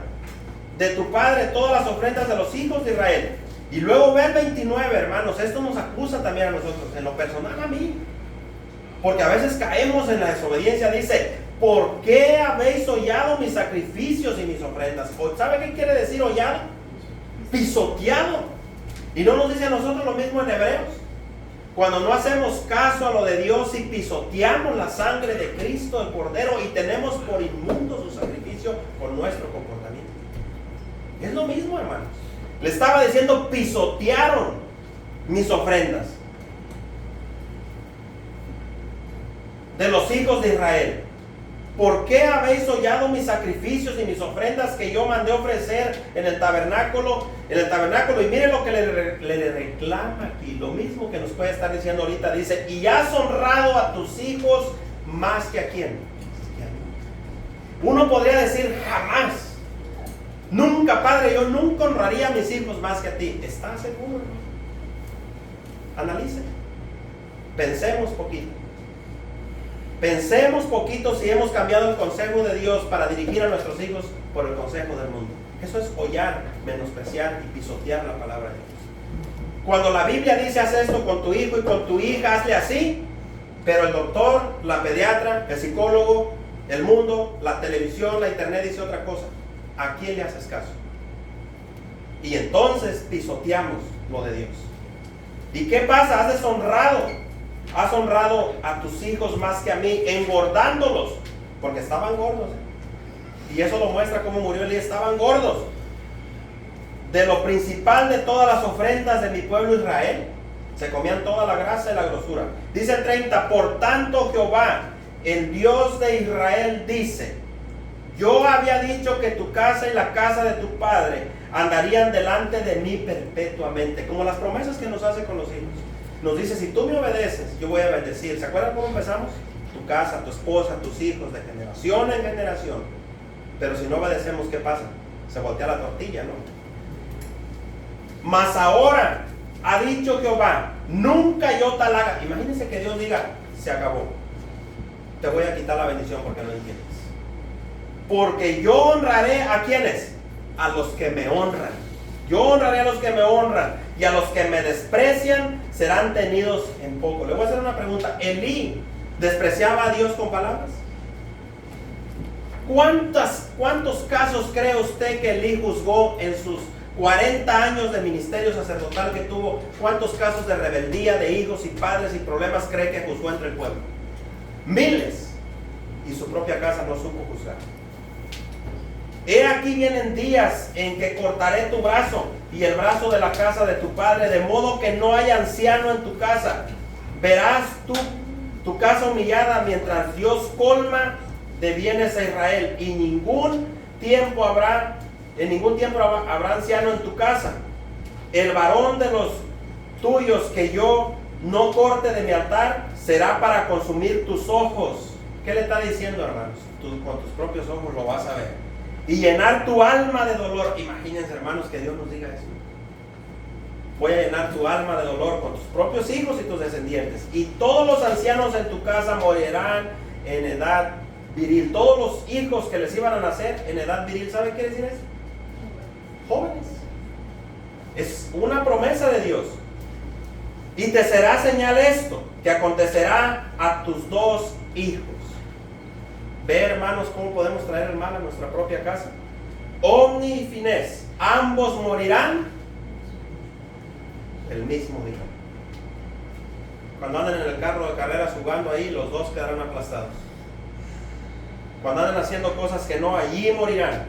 de tu Padre todas las ofrendas de los hijos de Israel. Y luego ve el 29, hermanos. Esto nos acusa también a nosotros, en lo personal a mí. Porque a veces caemos en la desobediencia. Dice, ¿por qué habéis hollado mis sacrificios y mis ofrendas? ¿Sabe qué quiere decir hollado? Pisoteado. ¿Y no nos dice a nosotros lo mismo en Hebreos? Cuando no hacemos caso a lo de Dios y pisoteamos la sangre de Cristo, el Cordero, y tenemos por inmundo su sacrificio por nuestro comportamiento. Es lo mismo, hermanos. Le estaba diciendo, pisotearon mis ofrendas de los hijos de Israel. ¿Por qué habéis hollado mis sacrificios y mis ofrendas que yo mandé ofrecer en el tabernáculo? Y miren lo que le reclama aquí. Lo mismo que nos puede estar diciendo ahorita. Dice, y has honrado a tus hijos más que a quién. Uno podría decir, jamás. Nunca, Padre, yo nunca honraría a mis hijos más que a ti. ¿Estás seguro? Analice. Pensemos poquito. Pensemos poquito si hemos cambiado el consejo de Dios para dirigir a nuestros hijos por el consejo del mundo. Eso es hollar, menospreciar y pisotear la palabra de Dios. Cuando la Biblia dice, haz esto con tu hijo y con tu hija, hazle así, pero el doctor, la pediatra, el psicólogo, el mundo, la televisión, la internet dice otra cosa. ¿A quién le haces caso? Y entonces pisoteamos lo de Dios. ¿Y qué pasa? Has deshonrado. Has honrado a tus hijos más que a mí, engordándolos, porque estaban gordos. Y eso lo muestra cómo murió Elí. Estaban gordos. De lo principal de todas las ofrendas de mi pueblo Israel, se comían toda la grasa y la grosura. Dice el 30, por tanto Jehová, el Dios de Israel, dice, yo había dicho que tu casa y la casa de tu padre andarían delante de mí perpetuamente. Como las promesas que nos hace con los hijos. Nos dice, si tú me obedeces, yo voy a bendecir. ¿Se acuerdan cómo empezamos? Tu casa, tu esposa, tus hijos, de generación en generación. Pero si no obedecemos, ¿qué pasa? Se voltea la tortilla, ¿no? Mas ahora ha dicho Jehová, nunca yo tal haga. Imagínense que Dios diga, se acabó. Te voy a quitar la bendición porque no entiendes. Porque yo honraré a quienes, a los que me honran. Yo honraré a los que me honran, y a los que me desprecian serán tenidos en poco. Le voy a hacer una pregunta. ¿Elí despreciaba a Dios con palabras? ¿Cuántos casos cree usted que Elí juzgó en sus 40 años de ministerio sacerdotal que tuvo? ¿Cuántos casos de rebeldía de hijos y padres y problemas cree que juzgó entre el pueblo? Miles. Y su propia casa no supo juzgar. He aquí vienen días en que cortaré tu brazo y el brazo de la casa de tu padre, de modo que no haya anciano en tu casa. Verás tú tu casa humillada mientras Dios colma de bienes a Israel, y en ningún tiempo habrá anciano en tu casa. El varón de los tuyos que yo no corte de mi altar será para consumir tus ojos. ¿Qué le está diciendo, hermanos? Tú con tus propios ojos lo vas a ver. Y llenar tu alma de dolor. Imagínense, hermanos, que Dios nos diga eso. Voy a llenar tu alma de dolor con tus propios hijos y tus descendientes. Y todos los ancianos en tu casa morirán en edad viril. Todos los hijos que les iban a nacer en edad viril. ¿Saben qué quiere decir eso? Jóvenes. Es una promesa de Dios. Y te será señal esto, que acontecerá a tus dos hijos. Ve, hermanos, cómo podemos traer el mal a nuestra propia casa. Omni y Finés, ambos morirán el mismo día. Cuando anden en el carro de carreras jugando ahí, los dos quedarán aplastados. Cuando anden haciendo cosas que no, allí morirán.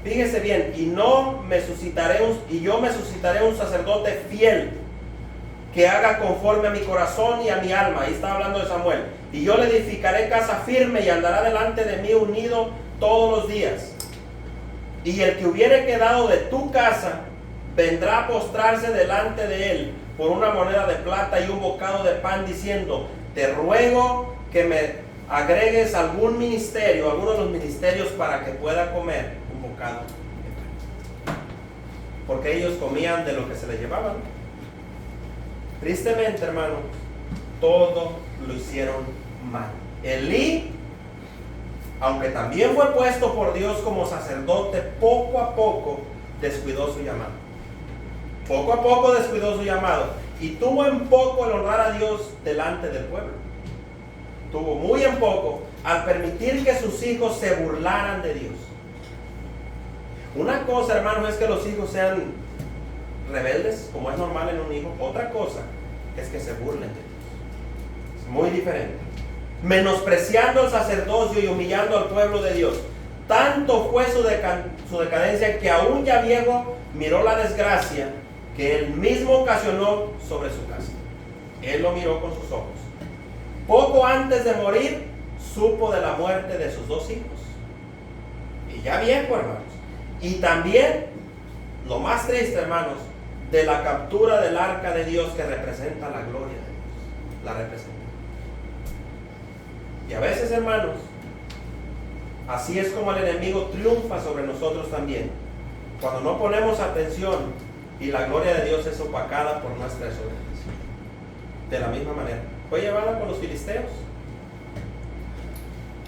Fíjese bien, yo me suscitaré un sacerdote fiel, que haga conforme a mi corazón y a mi alma. Ahí está hablando de Samuel. Y yo le edificaré casa firme y andará delante de mí unido todos los días. Y el que hubiere quedado de tu casa, vendrá a postrarse delante de él por una moneda de plata y un bocado de pan, diciendo: te ruego que me agregues algún ministerio, alguno de los ministerios, para que pueda comer un bocado de pan. Porque ellos comían de lo que se les llevaban. Tristemente, hermano, todo lo hicieron mal. Elí, aunque también fue puesto por Dios como sacerdote, poco a poco descuidó su llamado. Poco a poco descuidó su llamado y tuvo en poco el honrar a Dios delante del pueblo. Tuvo muy en poco al permitir que sus hijos se burlaran de Dios. Una cosa, hermanos, es que los hijos sean rebeldes, como es normal en un hijo. Otra cosa es que se burlen de Dios. Es muy diferente. Menospreciando el sacerdocio y humillando al pueblo de Dios. Tanto fue su decadencia que aún ya viejo miró la desgracia que él mismo ocasionó sobre su casa. Él lo miró con sus ojos. Poco antes de morir, supo de la muerte de sus dos hijos. Y ya viejo, hermanos. Y también, lo más triste, hermanos, de la captura del arca de Dios, que representa la gloria de Dios. La representa. Y a veces, hermanos, así es como el enemigo triunfa sobre nosotros también. Cuando no ponemos atención y la gloria de Dios es opacada por nuestra desobediencia. De la misma manera. Fue llevada con los filisteos.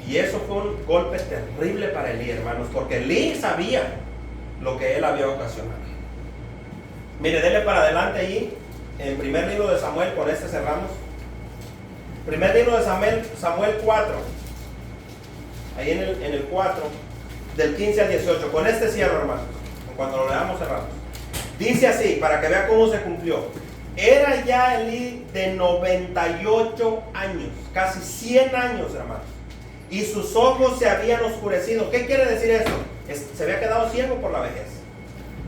Y eso fue un golpe terrible para Elí, hermanos, porque Elí sabía lo que él había ocasionado. Mire, dele para adelante allí, en primer libro de Samuel, con este cerramos. Primer libro de Samuel 4. Ahí en el 4, del 15 al 18. Con este cierro, hermanos. Cuando lo leamos, cerramos. Dice así, para que vea cómo se cumplió. Era ya Elí de 98 años, casi 100 años, hermanos. Y sus ojos se habían oscurecido. ¿Qué quiere decir esto? Se había quedado ciego por la vejez.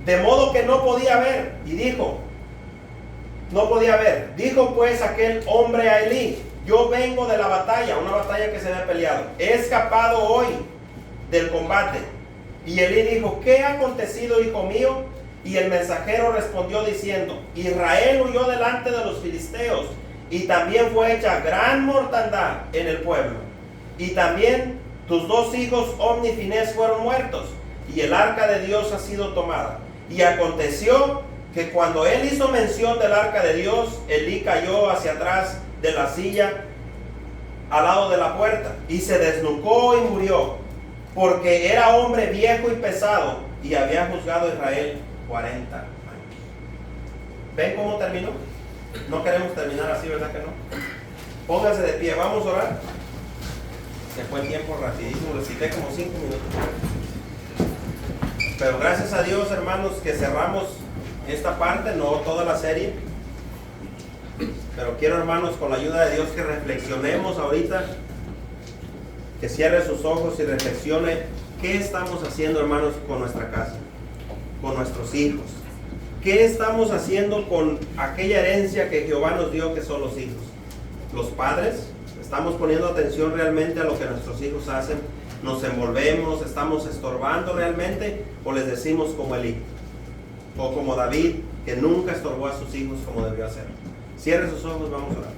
De modo que no podía ver. Y dijo, no podía ver. Dijo pues aquel hombre a Elí: yo vengo de la batalla, una batalla que se había peleado. He escapado hoy del combate. Y Elí dijo: ¿qué ha acontecido, hijo mío? Y el mensajero respondió diciendo: Israel huyó delante de los filisteos, y también fue hecha gran mortandad en el pueblo. Y también tus dos hijos Ofni y Finés fueron muertos, y el arca de Dios ha sido tomada. Y aconteció que cuando él hizo mención del arca de Dios, Elí cayó hacia atrás de la silla al lado de la puerta, y se desnucó y murió, porque era hombre viejo y pesado, y había juzgado a Israel 40 años. ¿Ven cómo terminó? No queremos terminar así, ¿verdad que no? Pónganse de pie, vamos a orar. Se fue el tiempo rapidísimo, les cité como 5 minutos. Pero gracias a Dios, hermanos, que cerramos esta parte, no toda la serie. Pero quiero, hermanos, con la ayuda de Dios, que reflexionemos ahorita, que cierre sus ojos y reflexione qué estamos haciendo, hermanos, con nuestra casa, con nuestros hijos. ¿Qué estamos haciendo con aquella herencia que Jehová nos dio, que son los hijos? Los padres, ¿estamos poniendo atención realmente a lo que nuestros hijos hacen? ¿Nos envolvemos? ¿Estamos estorbando realmente? ¿O les decimos como Elí? O como David, que nunca estorbó a sus hijos como debió hacer? Cierre sus ojos, vamos a orar.